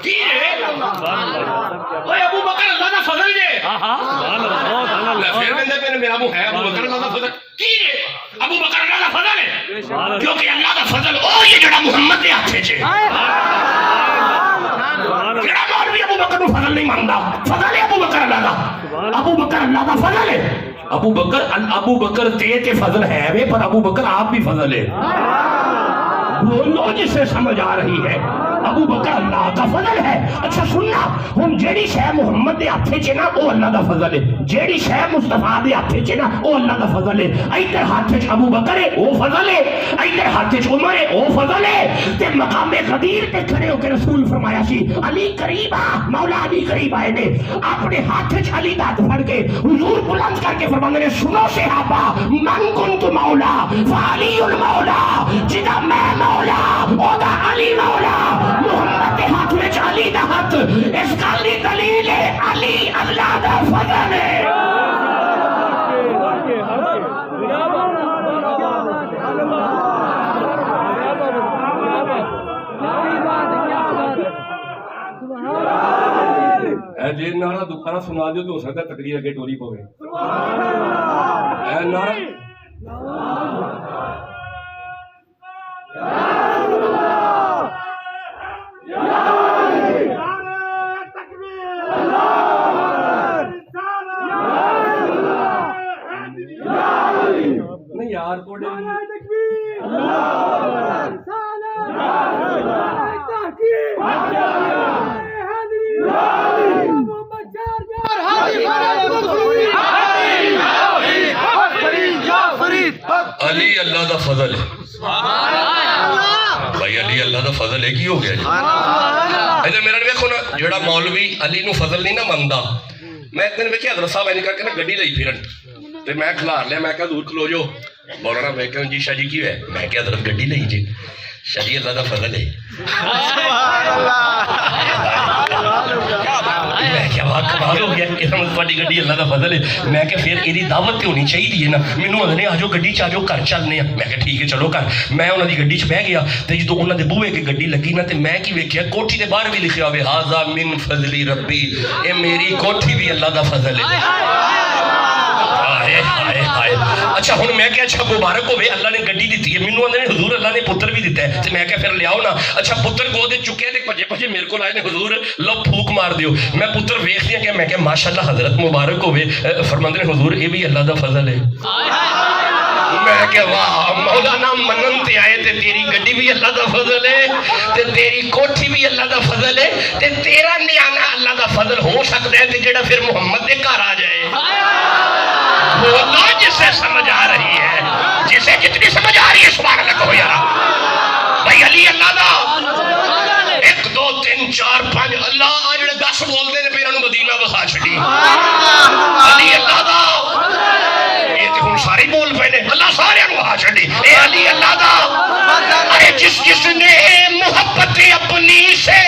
کی ہے اوے ابو بکر اللہ کا فضل ہے. پھر بندے پہ میرا منہ ہے ابو بکر اللہ کا فضل کی ہے. ابو بکر اللہ کا فضل ہے کیونکہ اللہ کا فضل او یہ جڑا محمد دے ہاتھ چ ہے. جڑا مولوی ابو بکر کو فضل نہیں مانتا, فضل ہے ابو بکر اللہ کا. ابو بکر اللہ کا فضل ہے. ابو بکر تے فضل ہے وے, پر ابو بکر آپ بھی فضل ہے. بولو جسے سمجھ آ رہی ہے. ابو بکر اللہ کا فضل ہے. اچھا سننا, ہن جیڑی شے محمد دے ہاتھ چ نا او اللہ دا فضل ہے, جیڑی شے مصطفیٰ دے ہاتھ چ نا او اللہ دا فضل ہے. ادھر ہاتھ چ ابو بکر ہے او فضل ہے, ادھر ہاتھ چ عمر ہے او فضل ہے. تے مقام غدیر تے کھڑے ہو کے رسول فرمایا سی علی قریب آ, مولا علی قریب آئے نے. اپنے ہاتھ چ علی دا ہاتھ پھڑ کے حضور بلند کر کے فرماندے نے سنو صحابہ, من کنت مولا فعلی المولا, جدا میں مولا او دا علی مولا. محمد کے ہاتھ میں علی دا ہاتھ, اس کا علی دلیل ہے علی اللہ دا فضل ہے. جی نعرہ دوبارہ سنا دو تو ہو سکتا ہے تقریر اگے ٹوری پوے. نعرہ نہیں یار کوڑے علی اللہ دا فضل ہے. بھائی علی اللہ دا فضل ہے کی ہو گیا جی. ادھر میرا دیکھو نا, جڑا مولوی علی نو فضل نہیں نا مندا. میں ایک دن ویکھیا حضرت صاحب نے کہا کہ نا گڈی لئی پھرن تے میں کھلار لیا, میں کہا دور کھلو جو. مولانا میں کہا جی شاہ جی کی ہے, میں کہا حضرت گڈی لئی جی. شاہ جی اللہ دا فضل ہے. میں کیا بات کمال ہو گیا کہ تھوڑی گڈی اللہ دا فضل ہے. میں کہ پھر ایدی دعوت تے ہونی چاہیے نا. مینوں آندے آ جاؤ گڈی چ آ جاؤ گھر چلنے ہیں. میں کہ ٹھیک ہے چلو گھر. میں انہاں دی گڈی چ بہ گیا تے جدوں انہاں دے بوئے کے گڈی لگی نا تے میں کی ویکھیا کوٹھی دے باہر بھی لکھیا ہوئے ھذا من فضل ربی, اے میری کوٹھی بھی اللہ دا فضل ہے. اچھا ہن میں کہ اچھا مبارک ہوے اللہ نے گڈی دتی ہے. مینوں آندے حضور اللہ نے پتر بھی دتا ہے تے میں کہ پھر لے آؤ نا. اچھا پتر گو دے چکے تے بھجے بھجے میرے کول آئے نے, حضور لو پھوک مار دیو. میں پتر ویکھ لیا کہ میں کہ ماشاءاللہ حضرت مبارک ہوے. فرماندے نے حضور اے بھی اللہ دا فضل ہے. میں کہ واہ مولانا منن تے آئے تے تیری گڈی بھی اللہ دا فضل ہے تے تیری کوٹھی بھی اللہ دا فضل ہے تے تیرا نیانا اللہ دا فضل ہو سکتا ہے تے جڑا پھر محمد دے گھر آ جائے بولو جسے سمجھ آ رہی ہے جسے جتنی سمجھ آ رہی ہے سبحان اللہ کہو یار بھائی علی اللہ دا 1 2 3 4 5 اللہ آ جڑے 10 بول دے نے پھر انہوں مدینہ بخا چھڑی علی اللہ دا یہ تے ہن سارے بول پے نے اللہ سارے انہوں بخا چھڑی اے علی اللہ دا ارے جس نے محبت اپنی سے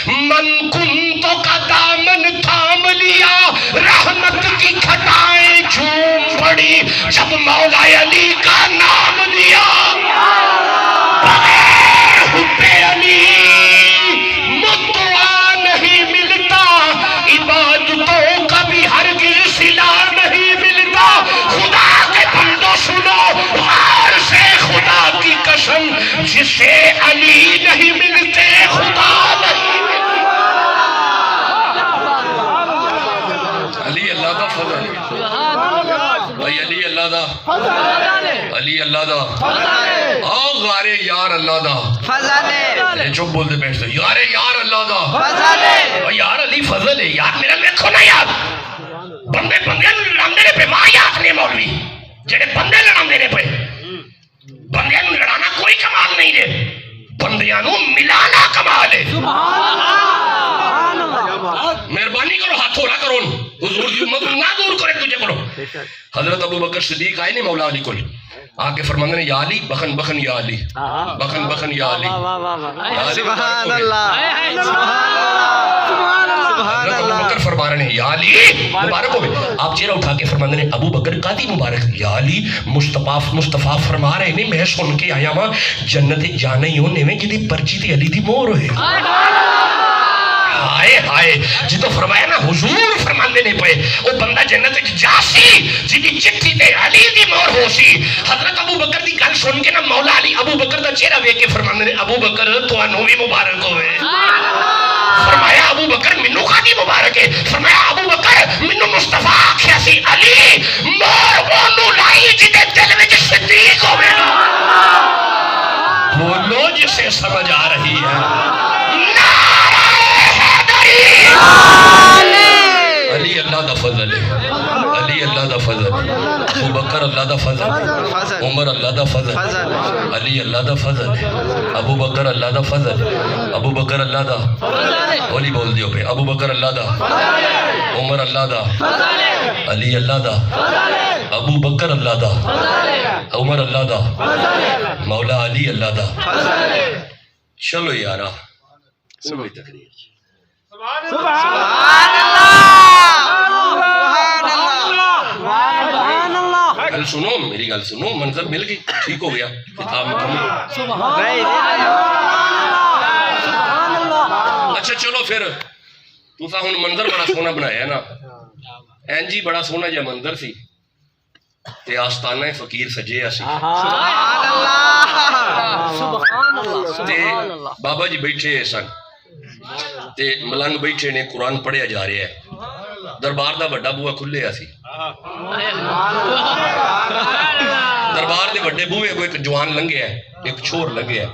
من کنتوں کا دامن تھام لیا رحمت کی گھٹائیں جھوم پڑی جب مولا علی کا نام لیا بغیر حب علی متوا نہیں ملتا عبادتوں کا بھی ہرگز صلہ نہیں ملتا خدا کے بندوں سنو غار سے خدا کی قسم جسے علی نہیں ملتے خدا نہیں ملتے علی اللہ دا فضل بھائی علی اللہ دا علی اللہ دا آؤ غارے یار اللہ دا فضل چوک بول دے بیٹھتے یار اللہ دا یار علی فضل ہے یار میرا دیکھو نا یار بندے لڑان دینے پہ ماں یاد نہیں مولوی جڑے بندے لڑان دینے پہ بندیاں نو لڑانا کوئی کمال نہیں ہے بندیاں نو ملانا کمال ہے مہربانی کرو ہاتھ تھوڑا کرو حضور کی امت نہ دور کرے تجھے کرو حضرت ابو بکر صدیق آئے نہیں مولا علی کل آکے فرماندے نے یا علی بخن بخن یا علی بخن بخن یا علی
سبحان اللہ
حضرت ابو بکر فرما رہے ہیں یا علی مبارک ہوئے آپ چہرہ اٹھا کے فرماندے نے ابو بکر قادی مبارک یا علی مصطفیٰ فرما رہے ہیں میں سن کے آیا ماں جنت جانا ہی ہونے میں جدی پرچی تے علی دی مور ہوئے ہائے ہائے جدو فرمایا نا حضور فرماندے نے پہ وہ بندہ جنت جاسی جدی چٹھی تے علی دی مور ہو سی حضرت ابو بکر دی گل سن کے نا مولا علی ابو بکر دا چہرہ وے کے فرماندے نے ابو بکر تو انہوں بھی مبارک ہوئے فرمایا ابو بکر منو قادی مبارک ہے فرمایا ابو بکر منو مصطفیٰ آکھیا سی علی مور اونو لائی جدے دل وچ صدیق ہوئے بولو جسے سمجھ آ رہی ہے علی اللہ دا فضل ہے علی اللہ دا فضل ابو بکر اللہ دا فضل عمر اللہ دا فضل علی اللہ دا فضل ابو بکر اللہ دا فضل ابو بکر اللہ دا اولی بول دیو پہ ابو بکر اللہ دا عمر اللہ دا علی اللہ دا ابو بکر اللہ دا عمر اللہ دا مولا علی اللہ دا چلو یارا کوئی تقریر
سبحان اللہ سبحان اللہ
گل سنو میری گل سنو منظر مل گئی ٹھیک ہو گیا کتاب مکمل اچھا چلو پھر تسا ہن منظر بڑا سونا بنایا نا این جی بڑا سونا جا منظر سی تے آستانہ فقیر سجے اسی تے بابا جی بیٹھے سن تے ملنگ بیٹھے نے قرآن پڑھیا جا رہے ہیں دربار دا بڑا بوہ کھلے اسی دربار دے بڑے بوہے کو ایک جوان لنگے ہے ایک چھوڑ لنگے ہے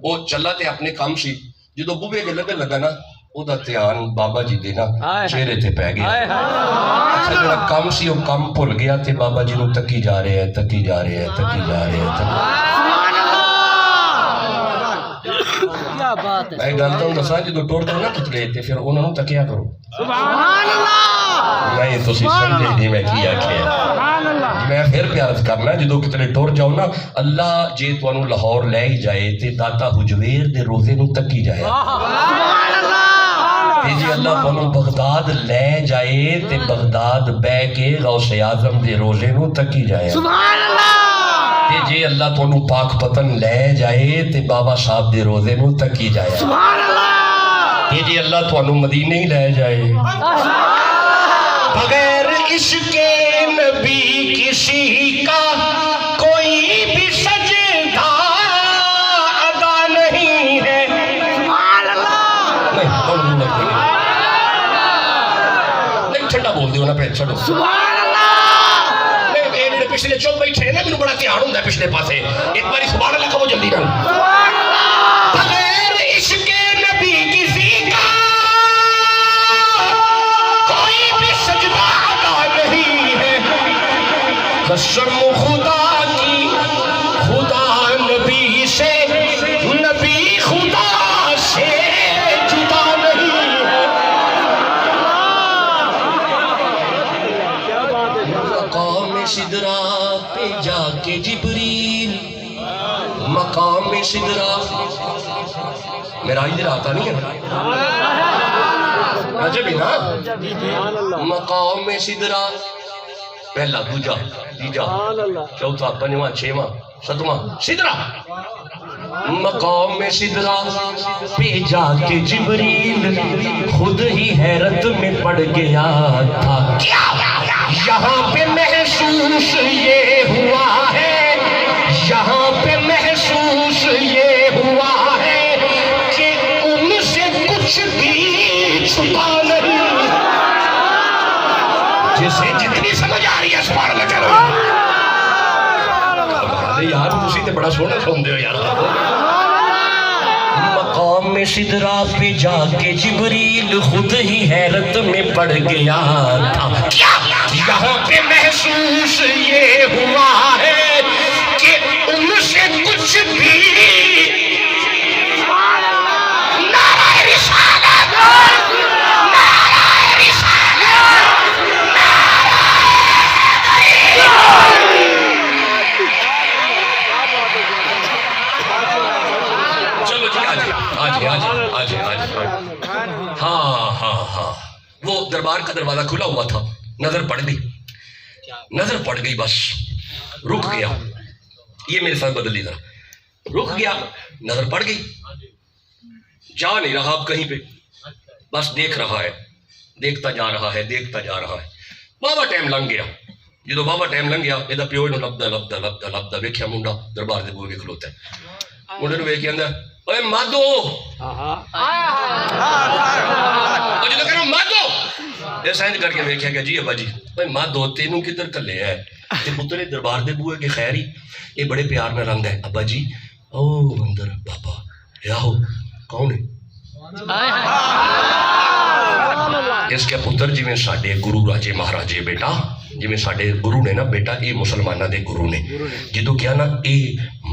وہ چلا تے اپنے کام سی جدو بوہے کے لگے لگا نا او دا تیان بابا جی دینا چہرے تے پہ گیا اچھا جڑا کام سی وہ کام پھل گیا تے بابا جی نو تکی جا رہے ہیں تکی جا رہے ہیں تکی جا رہے ہیں میں ڈالتا ہوں دسا جدو ٹوڑ دو نا کتلے تے پھر انہوں نے تکیا کرو
سبحان اللہ
میں تو سی سمجھے نہیں میں کیا کیا میں پھر پیارت کرنا جدو کتلے ٹوڑ جاؤ نا اللہ جے تو انہوں لاہور لے ہی جائے تے داتا حجویر دے روزے نو تکی جائے
سبحان اللہ
تے جی اللہ تو انہوں بغداد لے جائے تے بغداد بے کے غوث اعظم دے روزے نو تکی جائے
سبحان اللہ
تے جی اللہ تو انہوں پاک پتن لے جائے تے بابا صاحب دے روزے نو تکی جائے
سبحان اللہ
تے جی اللہ تو انہوں مدینہ ہی لے جائے بغیر عشق نبی کسی کا کوئی بھی سجدہ ادا نہیں ہے
سبحان اللہ
نہیں ٹھنڈا بول دیو نا پہ چھڑو
سبحان اللہ
پچھلے چپ بیٹھے ہیں نا مینوں بڑا دھیان ہوندا ہے پچھلے پاسے ایک باری سبحان اللہ کہو جلدی نال بغیر عشق نبی کسی کا کوئی بھی سجدہ ادا نہیں ہے قسم خدا کی خدا نبی سے نبی خدا سے جدا نہیں ہے مقام سدرا پہ جا کے جبریل مقام سدرا میرا ادھر آتا نہیں ہے عجب ہی نا مقام سدرا پہلا دوجا تیجا چوتھا پنجواں چھواں ستواں سدرا مقام سدرا پہ جا کے جبریل خود ہی حیرت میں پڑ گیا تھا یہاں پہ محسوس یہ ہوا ہے یہاں پہ محسوس یہ ہوا ہے کہ ان سے کچھ بھی چھپا نہیں جسے جتنی سمجھ آ رہی ہے سبحان اللہ کرو یار تسی تے بڑا سونا سن دے ہو یار مقام سدرا پہ جا کے جبریل خود ہی حیرت میں پڑ گیا تھا یہاں پہ محسوس یہ ہوا ہے کہ ان سے کچھ بھی نعرہ رسالت نعرہ رسالت چلو جی آج ہاں وہ دربار کا دروازہ کھلا ہوا تھا نظر پڑ گئی بس رک گیا یہ میرے ساتھ بدل لی ذرا رک گیا نظر پڑ گئی جا نہیں رہا اب کہیں پہ بس دیکھ رہا ہے دیکھتا جا رہا ہے بابا ٹائم لنگ گیا جدو بابا ٹائم لنگ گیا یہ پیو لبدا ویکھیا منڈا دربار دے بوئے کھلوتا ہے منڈے نو ویکھ کے آندا اوے مادو جدو کہنا مادو یہ سائنس کر کے ویکھیا کہ جی ابا جی اوے مادو تینوں کدھر کلے ہے تے پتر دربار دے بوئے کے خیر ہی یہ بڑے پیار نہ رنگ ہے ابا جی او اندر بابا یاہو کون ہے اس کے پتر جی میں ساڑھے گرو راجے مہاراجے بیٹا جی میں ساڑھے گرو نے نا بیٹا اے مسلمانہ دے گرو نے جدو کیا نا اے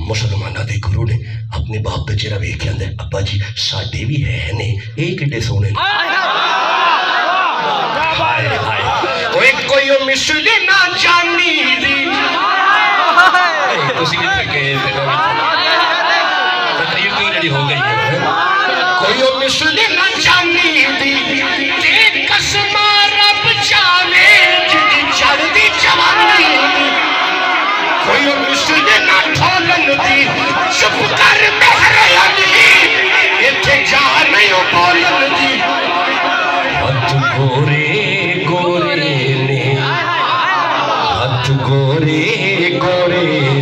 مسلمانہ دے گرو نے اپنے باپ دے چیرہ بھی کیا اندر ابا جی ساڑھے بھی ہے نے اے کٹے سونے کوئی مثل نہ جانی دی اسی کی تقریر کی ریڈی ہو گئی ہے کوئی مثل نہ جانی دی تے قسم رب جانے جدی چڑھ دی جوانی کوئی مثل نہ ٹھولن دی چپ کر مہر علی ایتھے جا نہیں بولن دی ہاتھ گورے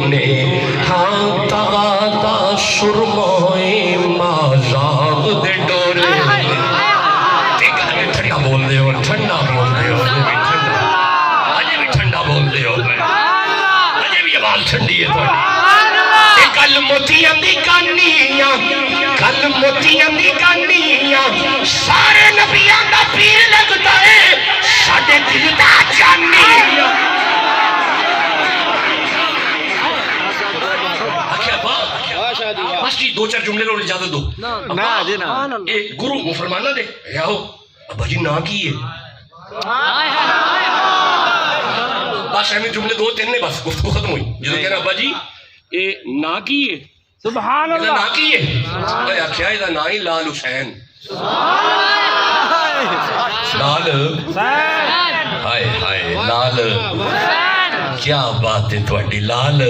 نے ہاں تا سرمائے مازاب دے ڈورے دیکھا میں ٹھنڈا بول دے ہو آجے بھی ٹھنڈا بول دے ہو آجے بھی آواز ٹھنڈی ہے کل موتیاں دی کانیاں سارے نبیاں دا پیر لگتا ہے ساڑھے دل دا جانیاں بس جی دو چار جملے لوگ اجازت دو گرو مسلمانہ دے یاہو ابا جی نا کی ہے بس ہمیں جملے دو تین نے بس گفتگو ختم ہوئی جدو کہنا ابا جی اے نا کی ہے سبحان اللہ نا کی ہے کیا ہے نا ہی لال حسین لال ہائے لال کیا بات ہے تھوڑی لال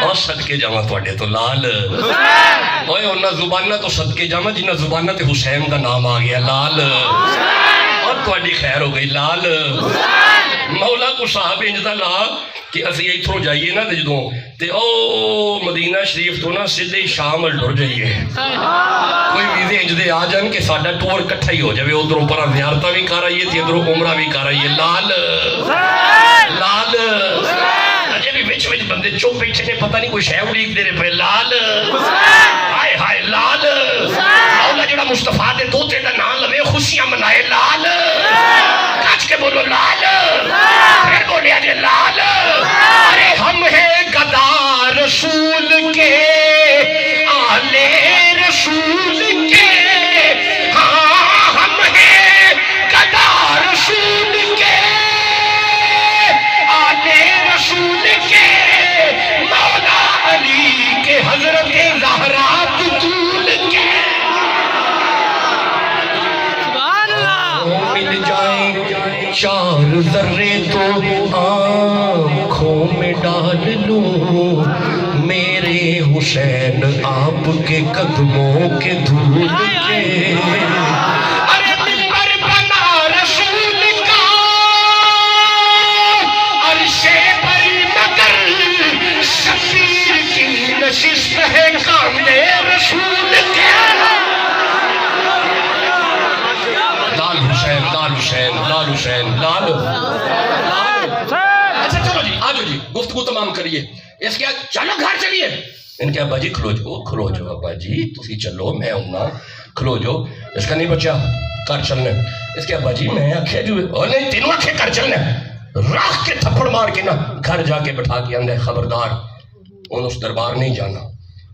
اور صدقے جاواں تواڈے تو لال اوئے انہاں زباناں تو صدقے جاواں جنہاں زباناں تے حسین دا نام آ گیا لال اور تواڈی خیر ہو گئی لال مولا کو صاحب انجدا لا کہ اسی ایتھوں جائیے نا تے جدوں تے او مدینہ شریف تو نا سیدھے شام ول ٹر جائیے کوئی ویزے انجدے آ جان کہ ساڈا ٹور اکٹھا ہی ہو جاوے ادھروں پرا زیارتاں بھی کر آئیے تے ادھروں عمرہ بھی کر آئیے لال لال چپ بیٹھے نے پتہ نہیں کوئی شے اڑیک دے رہے پہ لال ہائے ہائے لال مولا جڑا مصطفیٰ دے دوتے دا نام لوے خوشیاں منائے لال کچھ کے بولو لال پھر بولے آجے لال ارے ہم ہیں گدا رسول کے آلے رسول کے ہاں ہم ہیں گدا رسول کے آلے رسول کے مولا علی کے حضرت زہرا طول کے مل جائیں چار ذرے تو آنکھوں میں ڈال لوں میرے حسین آپ کے قدموں کے دھول کے ارے منبر بنا رسول کا عرش بری مگر شفیر کی نشست ہے کاملِ رسول کے لال حسین لال حسین لال حسین لال اچھا چلو جی آجو جی گفتگو تمام کریے اس کے چلو گھر چلیے ان کے ابا جی کھلو جو ابا جی تسی چلو میں ہونا کھلو جو اس کا نہیں بچہ کر چلنے اس کے ابا جی میں آکھے جو نہیں تینوں آکھے کر چلنے راہ کے تھپڑ مار کے نا گھر جا کے بٹھا کے اندے خبردار ان اس دربار نہیں جانا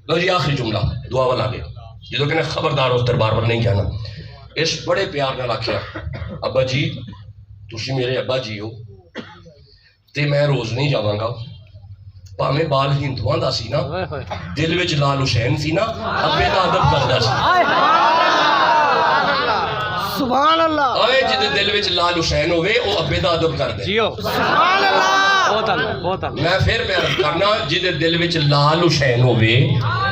لو جی آخری جملہ دعا والا گیا یہ تو کہنے خبردار اس دربار پر نہیں جانا اس بڑے پیار نہ رکھیا ابا جی تسی میرے ابا جی ہو تے میں روز نہیں جاواں گا پاویں بال ہندوؤں دا سی نا دل وچ لال حسین سی نا ابے دا ادب کردا سی
سبحان اللہ
اوے جدے دل وچ لال حسین ہوے او ابے دا ادب کردے
جیو سبحان اللہ بہت
میں پھر بیان کرنا جدے دل وچ لال حسین ہوے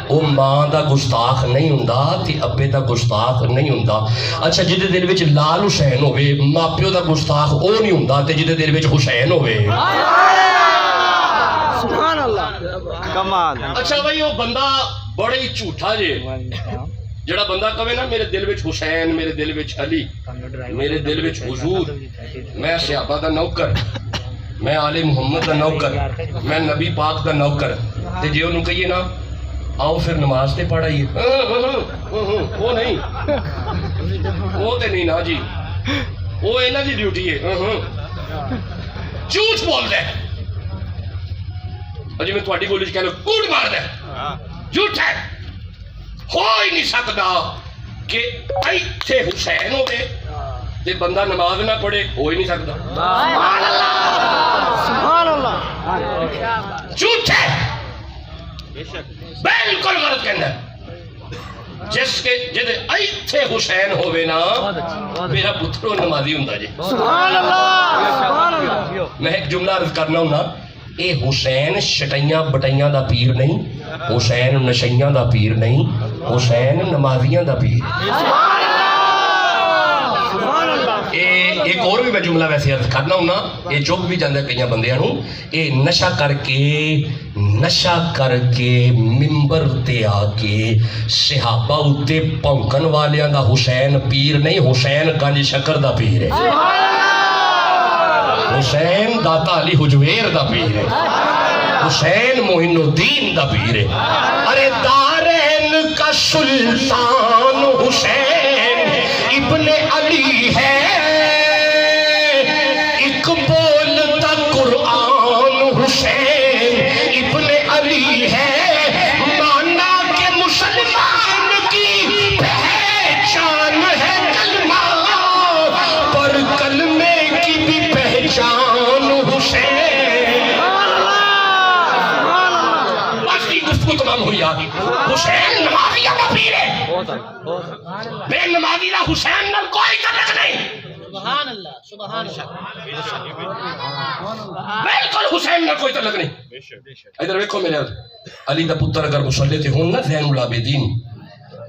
او ماں دا گستاخ نہیں ہوندا تے ابے دا گستاخ نہیں ہوندا اچھا جدے دل وچ لال حسین ہوے ماں پیو دا گستاخ او نہیں ہوندا تے جدے دل وچ حسین ہوے
سبحان اللہ کمال
اچھا بھائی وہ بندہ بڑے ہی جھوٹا جے جڑا بندہ کہے نا میرے دل وچ حسین میرے دل وچ علی میرے دل وچ حضور میں صحابہ دا نوکر میں آل محمد دا نوکر میں نبی پاک دا نوکر تے جے انہوں کہیے نا آؤ پھر نماز تے پڑھائیے وہ نہیں وہ تے نہیں نا جی وہ انہاں دی ڈیوٹی ہے جھوٹ بول دے جی میں تھوڑی گولی کہہ لو کوڑ مار دے جھوٹ ہے ہو ہی نہیں سکتا کہ ایتھے حسین ہوئے تے بندہ نماز نہ پڑھے ہو ہی نہیں سکتا
سبحان اللہ
جھوٹ ہے بالکل غلط کہنا ہے جس کے جدے ایتھے حسین ہوئے نا میرا پترو نمازی ہوں جی
سبحان اللہ سبحان اللہ
میں ایک جملہ عرض کرنا ہوں نا اے حسین شٹیاں بٹیاں دا پیر نہیں حسین نشیاں دا پیر نہیں حسین نمازیاں دا پیر
سبحان اللہ
ایک اور بھی میں جملہ ویسے عرض کرنا ہوں نا یہ چوک بھی جاندے کئیاں بندیاں نوں اے نشہ کر کے ممبر تے آ کے صحابہ اتے پونکن والیاں دا حسین پیر نہیں حسین گنج شکر دا پیر ہے حسین داتا علی حجویر دا پیر ہے حسین معین الدین دا پیر ہے ارے دارین کا سلطان حسین ابن علی ہے ایک بولتا قرآن حسین ابن علی ہے مانا کہ مسلمان کی پہچان ہے کلمہ پر کلمے کی بھی پہچان حسین بس کی گفتگو تمام ہوئی آگی حسین نمازیہ کا پیر ہے بے نمازی دا حسین نال کوئی تعلق نہیں
سبحان اللہ سبحان
بالکل حسین نال کوئی تعلق نہیں ادھر دیکھو میرے علی دا پتر اگر مصلی تے ہون نا زین العابدین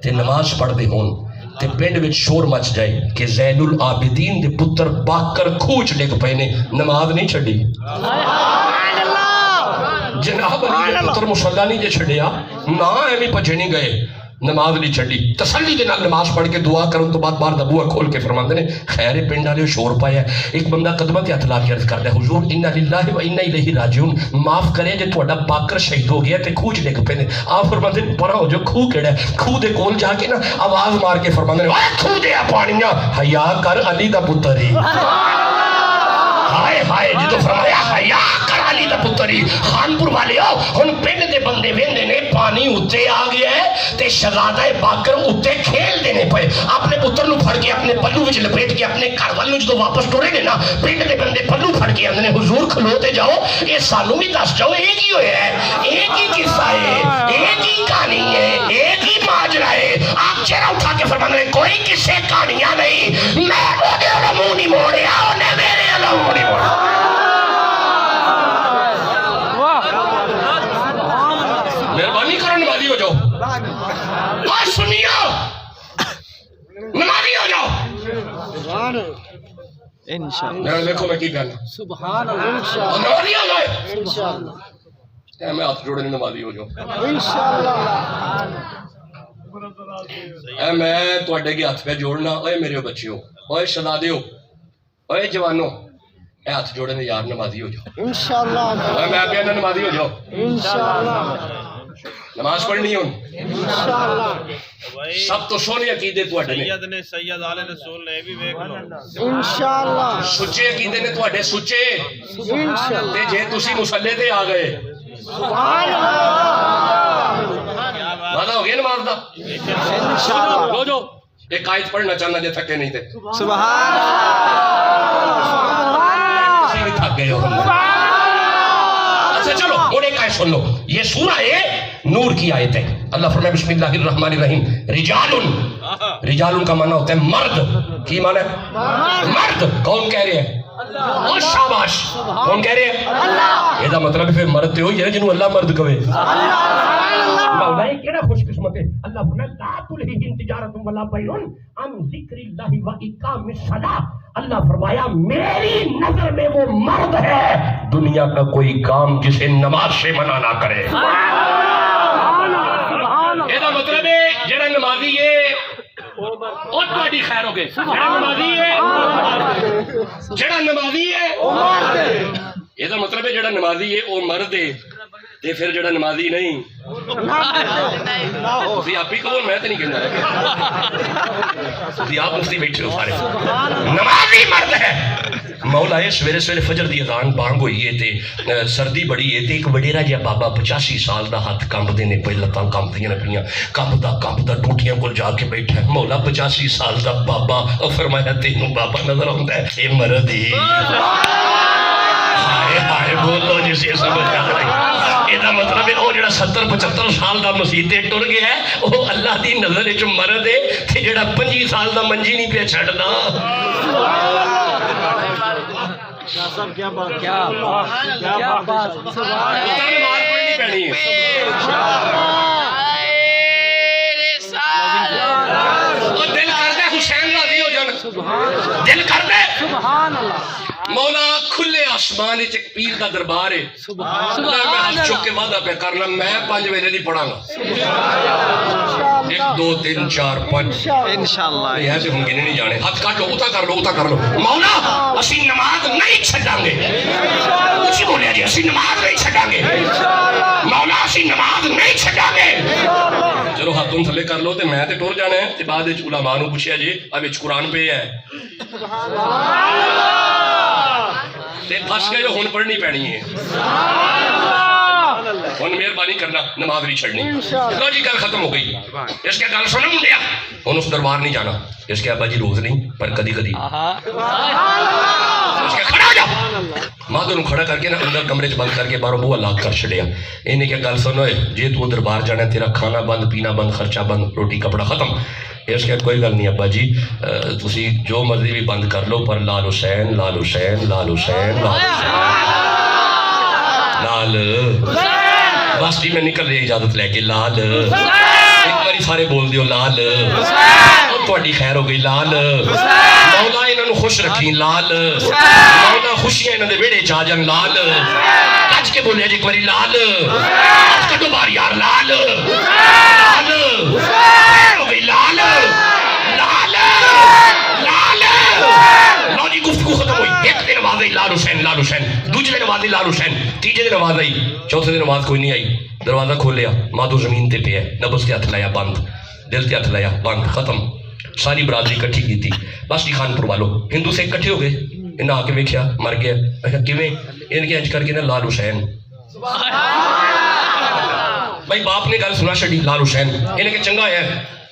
تے نماز پڑھ دے ہون تے پنڈ وچ شور مچ جائے کہ زین العابدین دے پتر باکر کھوچ ڈگ پے نے نماز نہیں چھڈی
سبحان اللہ
جناب علی دے پتر مصلی نہیں جے چھڈیا نہ ایویں پجے نہیں گئے نماز نہیں چھڈی تسلی دے نال نماز پڑھ کے دعا کرن تو بعد باہر دا بوہا کھول کے فرماندے نے خیر پنڈ والے شور پایا ایک بندہ قدمہ تے ہاتھ لا کے عرض کردا ہے حضور انا للہ و انا الیہ راجعون معاف کرے جے تہاڈا باکر شہید ہو گیا تے کھوہ چ ڈگ پے نے آپ فرماندے نے پرا ہو جو کھوہ کیڑا ہے کھوہ دے کول جا کے نا آواز مار کے فرماندے نے اوے کھوہ دے پانیاں حیا کر علی دا پتر ہی ہائے ہائے جدو فرمایا حیا کر علی دا پتر ہی خانپور والے ہو ہن پنڈ دے بندے ویندے نے پانی اُتے آ گیا ہے تے شہزادہ باکر اُتے کھیل دینے پئے اپنے پتر نو پھڑ کے اپنے پلو وچ لپیٹ کے اپنے گھر والوں جدو واپس ٹرے نے نا پنڈ دے بندے پلو پھڑ کے آندے نے حضور کھلوتے جاؤ یہ سانو بھی دس جاؤ ایک ہی ہویا ہے ایک ہی قصہ ہے ایک ہی کہانی ہے ایک ہی ماجرا ہے آپ چہرہ اٹھا کے فرمانے کوئی قصے کہانیاں نہیں میں وہ منہ نہیں موڑیا انہیں میرے منہ نہیں موڑا مہربانی کرو نمازی ہو جاؤ اور سنیو نمازی ہو جاؤ انشاءاللہ دیکھو میں کی کہنا
سبحان اللہ
نمازی ہو جائے
انشاءاللہ
میں ہاتھ جوڑے نمازی ہو جاؤ
انشاءاللہ
میں تواڈے کے ہاتھ پہ جوڑنا اوے میرے بچے ہو اوے شہزادے ہو اوے جوانو اے ہاتھ جوڑے نے یار نمازی ہو جاؤ
انشاءاللہ
اوے میں کہنا نمازی ہو جاؤ
انشاءاللہ
نماز پڑھنی ہون
انشاءاللہ
سب تو سونے عقیدے تواڈے نے
سید نے سید آل رسول نے بھی ویکھ لو
انشاءاللہ
سچے عقیدے نے تواڈے سچے
انشاءاللہ
تے جے تسی مصلی تے آ گئے
سبحان اللہ
وعدہ ہو گیا نماز دا
انشاءاللہ
لو جو ایک آیت پڑھنا چاہنا جے تھکے نہیں تھے
سبحان
کسی بھی تھک گئے ہو اچھا چلو اور ایک آیت سن لو یہ سورہ نور کی آیت ہے اللہ فرمائے بسم اللہ الرحمن الرحیم رجال کا معنی ہوتا ہے مرد کی معنی ہے مرد کون کہہ رہے ہیں اور شاباش کون کہہ رہے ہیں یہ دا مطلب پھر مرد تے ہوئی ہے جنہوں اللہ مرد کہے مولا یہ کیڑا خوش قسمت ہے اللہ فرمائے لا تلہیہم تجارت ولا بیع عن ذکر اللہ و اقام الصلاۃ اللہ فرمایا میری نظر میں وہ مرد ہے دنیا کا کوئی کام جسے نماز سے منع نہ کرے یہ دا مطلب ہے جڑا نمازی ہے اور تہاڈی خیر ہو گئے جڑا نمازی ہے جڑا نمازی ہے یہ دا مطلب ہے جڑا نمازی ہے وہ مرد ہے تے پھر جڑا نمازی نہیں تسی آپ ہی کہو میں تے نہیں کہندا تسی آپ مفتی بیٹھے ہو سارے نمازی مرد ہے مولا ہے سویرے سویرے فجر دی اذان بانگ ہوئی ہے تے سردی بڑی ہے تے ایک وڈیرا جہا بابا 85 سال دا ہاتھ کمبدے نے پہ لتاں کمبدیاں نے پیاں کمبدا ٹوٹیاں کول جا کے بیٹھا ہے مولا 85 سال دا بابا فرمایا تینوں بابا نظر آوندا ہے اے مرد ہی ہائے ہائے بولو جسے سمجھ آ رہی یہ مطلب ہے وہ جڑا 70-75 سال دا مسیتے ٹر گیا ہے وہ اللہ دی نظر وچ مرد ہے تے جڑا 25 سال دا منجی نہیں پیا چھڈدا
کیا بات کیا بات سبحان
اللہ دل کر دے حسین راضی ہو جانا دل کر دے
سبحان اللہ
مولا کھلے آسمان ایک پیر دا دربار ہے اللہ میں ہاتھ چک کے وعدہ پہ کرنا میں 5 ویلے نہیں پڑھاں گا 1 2 3 4 5 انشاءاللہ یہ ہے کہ ہم گنے نہیں جانے ہاتھ کاٹ لو اتا کر لو مولا اسی نماز نہیں چھڈاں گے اسی بولیا جی اسی نماز نہیں چھڈاں گے مولا اسی نماز نہیں چھڈاں گے چلو ہاتھوں تھلے کر لو تے میں تے ٹر جانا ہے تے بعد وچ علماء نو پوچھیا جی اب وچ قرآن پہ ہے تے پھس گئے ہن پڑھنی پینی ہے ہن مہربانی کرنا نماز نہیں چھڑنی لو جی گل ختم ہو گئی اس کے گل سنو منڈیا ہن اس دربار نہیں جانا اس کے ابا جی روز نہیں پر کدی کدی اس کے کھڑا ہو جا مادر نو کھڑا کر کے نا اندر کمرے چ بند کر کے باہروں بوہا لاک کر چھڑیا انہیں کیا گل سنو جی تو دربار جانا ہے تیرا کھانا بند پینا بند خرچہ بند روٹی کپڑا ختم اس کے کوئی گل نہیں ابا جی تسی جو مرضی بھی بند کر لو پر لال حسین لال حسین لال حسین لال حسین لال بس جی میں نکل رہی اجازت لے کے لال ایک باری سارے بول دیو لال اور تہاڈی خیر ہو گئی لال مولا انہوں انہوں خوش رکھیں لال مولا خوشیاں انہوں نے بیڑے چاہ جان لال کچ کے بولے جی کوئی لال اب کٹو بار یار لال لال ہو گئی لال لال لال لو جی گفتگو ختم ہوئی ایک دن آواز آئی لال حسین دوسرے دن آواز آئی لال حسین تیجے دن آواز آئی چوتھے دن آواز کوئی نہیں آئی دروازہ کھول لیا مادو زمین تے پہ ہے نبض تے ہاتھ لایا بند دل تے ہاتھ لایا بند ختم ساری برادری کٹھی کی تھی بس خان پور والو ہندو سے کٹھے ہو گئے انہیں آ کے ویکھیا مر گیا اچھا کیویں ان کے انج کر کے نا لال حسین بھائی باپ نے گل سنا چھڈی لال حسین انہیں کہ چنگا ہے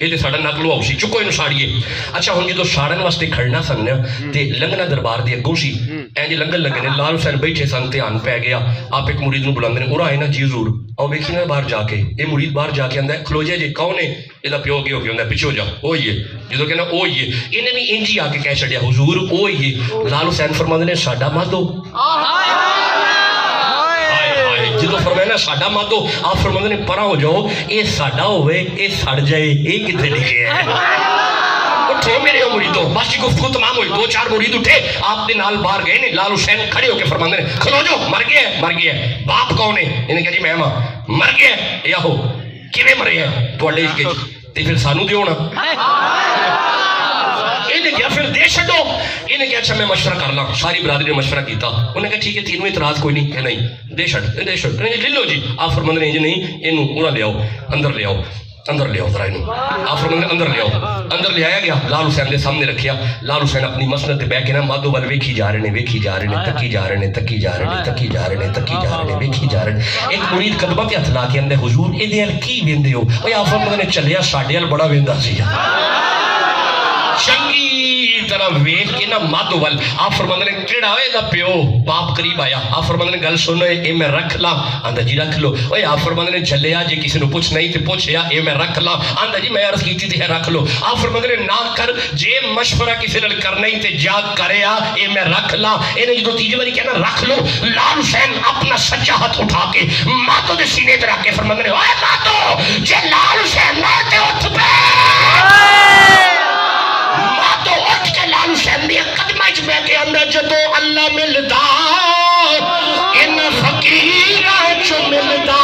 یہ تے ساڈا نقل ہو سی چکو اینو ساڑیے اچھا ہن جدوں ساڑن واسطے کھڑنا سن تے لنگنا دربار دی اگوں سی اینج لنگن لگے نے لال حسین بیٹھے سن دھیان پی گیا آپ ایک مرید نو بلاندے نے اورا آئے نا جی حضور او ویکھی نا باہر جا کے یہ مرید باہر جا کے آندا ہے کھلو جائے جی کون ہے یہ پیو کے ہو کے ہوندا ہے پیچھے ہو جا او ہی ہے جدوں کہنا او ہی ہے انہیں بھی انج ہی آ کے کہہ چھڈیا حضور او ہی ہے لال حسین فرماندے نے ساڈا مادو جدو فرمایا نا ساڈا مادو آپ فرماندے نے پرا ہو جاؤ اے ساڈا ہوئے اے سڑ جائے اے کتے لکھے ہے اٹھو میرے مریدوں بس جی گفتگو تمام ہوئی دو چار مرید اٹھے آپ دے نال باہر گئے نے لال حسین کھڑے ہو کے فرماندے نے کھلو جو مر گیا ہے باپ کون ہے انہیں کہا جی میں ماں مر گیا ہے یا ہو کیویں مرے ہیں تواڈے کے تے پھر سانو دیو نا انہیں کیا پھر دے چھڈو انہیں کہا اچھا میں مشورہ کر لاں ساری برادری نے مشورہ کیتا انہیں کہا ٹھیک ہے تینوں اعتراض کوئی نہیں کہ نہیں دے چھڈ انہیں لے لو جی آپ فرماندے نے جی نہیں اینوں انہاں لے آؤ اندر لے آؤ ذرا اینوں آپ فرماندے اندر لے آؤ اندر لے آیا گیا لال حسین دے سامنے رکھیا لال حسین اپنی مسند تے بیٹھ کے نا مادو ول ویکھی جا رہے نے تکی جا رہے نے ویکھی جا رہے نے ایک مرید قدمہ تے ہتھ لا کے اندے حضور اے دے ال کی ویندے ہو اوے آپ فرماندے نے چلیا ساڈے ال بڑا ویندا سی چنگی طرح ویکھ کے نا مادو ول آپ فرماندے نے کیڑا ہوئے دا پیو باپ قریب آیا آپ فرماندے نے گل سنو اے میں رکھ لاں آندا جی رکھ لو اوے آپ فرماندے نے جلیا جے کسی نو پوچھ نہیں تے پوچھیا اے میں رکھ لاں آندا جی میں عرض کیتی تے رکھ لو آپ فرماندے نے نہ کر جے مشورہ کسی نال کرنا ہی تے جا کریا اے میں رکھ لاں اے نے جدوں تیجے واری کہنا رکھ لو لال حسین اپنا سجا ہاتھ اٹھا کے ماتو دے سینے تے رکھ کے فرماندے نے اوے ماتو جے لال حسین نہ تے اٹھ پے ماتو اٹھ کے لال حسین دی قدمہ وچ بیٹھ کے اندر جدوں اللہ ملدا ان فقیراں چ ملدا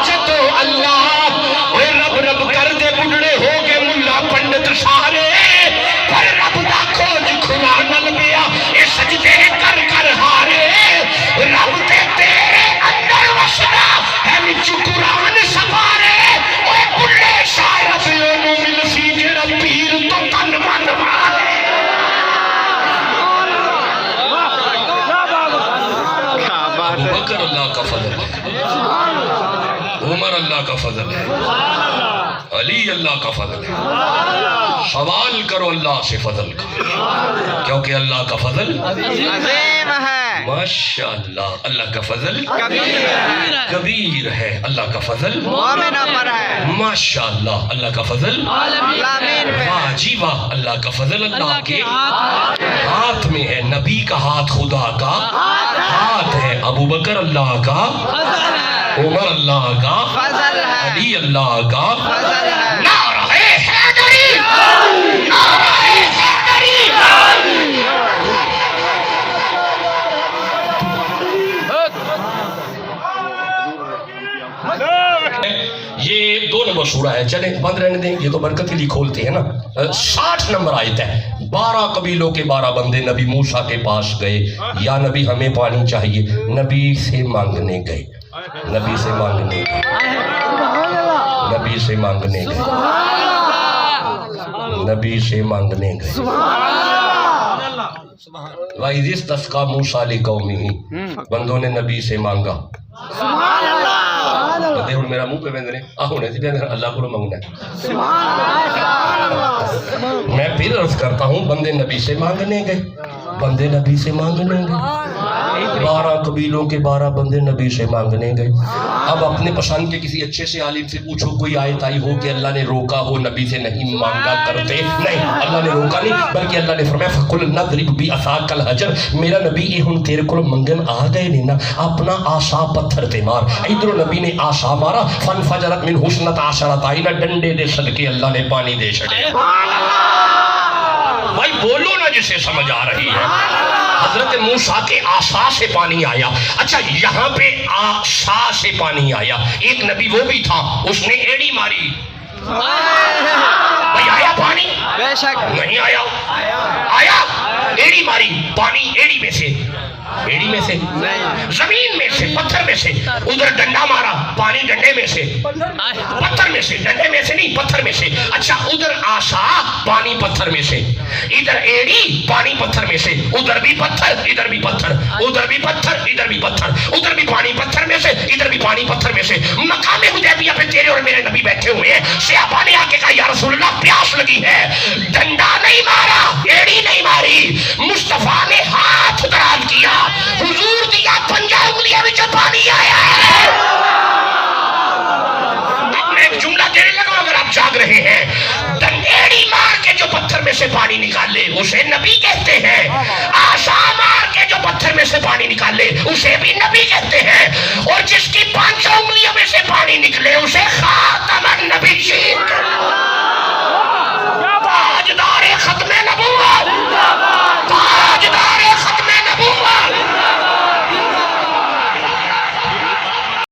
جدوں اللہ اوے رب رب کر دے بڈھڑے ہو گئے ملا پنڈت سارے پر رب دا کھوج کھلا نل گیا اے سجدے کر کر ہارے رب تے تیرے اندر وسدا ہے وچ قرآن سوارے اوے بڈھے شاعر پیو نو مل سی جڑا پیر تو تن من مارے بکر اللہ کا فضل ہے عمر اللہ کا فضل ہے علی اللہ کا فضل ہے سوال کرو اللہ سے فضل کا کیونکہ اللہ کا فضل
عظیم ہے
ماشاءاللہ اللہ کا فضل کبیر ہے اللہ کا فضل
مومنوں پر ہے
ماشاءاللہ اللہ کا فضل
عالمین پہ
واہ جی واہ اللہ کا فضل اللہ کے ہاتھ میں ہے نبی کا ہاتھ خدا کا ہاتھ ہے ابو بکر اللہ کا عمر اللہ کا
فضل ہے
علی اللہ کا
فضل ہے
نعرہ حیدری نعرہ حیدری یہ 2 نمبر سورہ ہے چلیں بند رہنے دیں یہ تو برکت کے لیے کھولتے ہیں نا 60 نمبر آیت ہے 12 قبیلوں کے 12 بندے نبی موسیٰ کے پاس گئے یا نبی ہمیں پانی چاہیے نبی سے مانگنے گئے نبی سے مانگنے گئے نبی سے مانگنے گئے نبی سے مانگنے گئے وَإِذِ اسْتَسْقَىٰ مُوسَىٰ لِقَوْمِهِ بندوں نے نبی سے مانگا بندے ہوں میرا منہ پہ بندنے ہونے سے بھی اللہ کو مانگنا ہے میں پھر عرض کرتا ہوں بندے نبی سے مانگنے گئے بندے نبی سے مانگنے گئے 12 قبیلوں کے 12 بندے نبی سے مانگنے گئے اب اپنے پسند کے کسی اچھے سے عالم سے پوچھو کوئی آیت آئی ہو کہ اللہ نے روکا ہو نبی سے نہیں مانگا کرتے نہیں اللہ نے روکا نہیں بلکہ اللہ نے فرمایا فَقُلْ نَضْرِبْ بِعَصَاكَ الْحَجَرَ میرا نبی یہ ہن تیرے کو منگن آ گئے نہیں نا اپنا آسا پتھر تے مار ادھر نبی نے آسا مارا فَانْفَجَرَتْ مِنْ حُسْنَةَ عَشَرَةَ عَيْنًا ڈنڈے دے صدقے اللہ نے پانی دے چھڑے بھائی بولو نا جسے سمجھ آ رہی ہے. حضرت موسیٰ کے عصا سے پانی آیا. اچھا یہاں پہ عصا سے پانی آیا. ایک نبی وہ بھی تھا, اس نے ایڑی ماری. بھائی آیا پانی؟
بے شک
نہیں آیا. آیا ایڑی ماری, پانی ایڑی میں سے, ایڑی میں سے
نہیں,
زمین میں سے, پتھر میں سے. ادھر ڈنڈا مارا, پانی ڈنڈے میں سے, پتھر میں سے, ڈنڈے میں سے نہیں پتھر میں سے. اچھا ادھر عصا, پانی پتھر میں سے. ادھر ایڑی, پانی پتھر میں سے. ادھر بھی پتھر, ادھر بھی پتھر. ادھر بھی پتھر, ادھر بھی پتھر. ادھر بھی پانی پتھر میں سے, ادھر بھی پانی پتھر میں سے. مقام حدیبیہ پہ تیرے اور میرے نبی بیٹھے ہوئے ہیں. صحابہ نے آ کے کہا یا رسول اللہ پیاس لگی ہے. ڈنڈا نہیں مارا, ایڑی نہیں ماری, مصطفیٰ نے ہاتھ دراز کیا, حضور دیا, پنجہ انگلیاں میں پانی آیا ہے. اب میں ایک جملہ دینے لگا, اگر آپ جاگ رہے ہیں, ڈنڈیڑی مار کے جو پتھر میں سے پانی نکالے اسے نبی کہتے ہیں. عصا مار کے جو پتھر میں سے پانی نکالے اسے بھی نبی کہتے ہیں. اور جس کی 5 انگلیوں میں سے پانی نکلے اسے خاتم النبی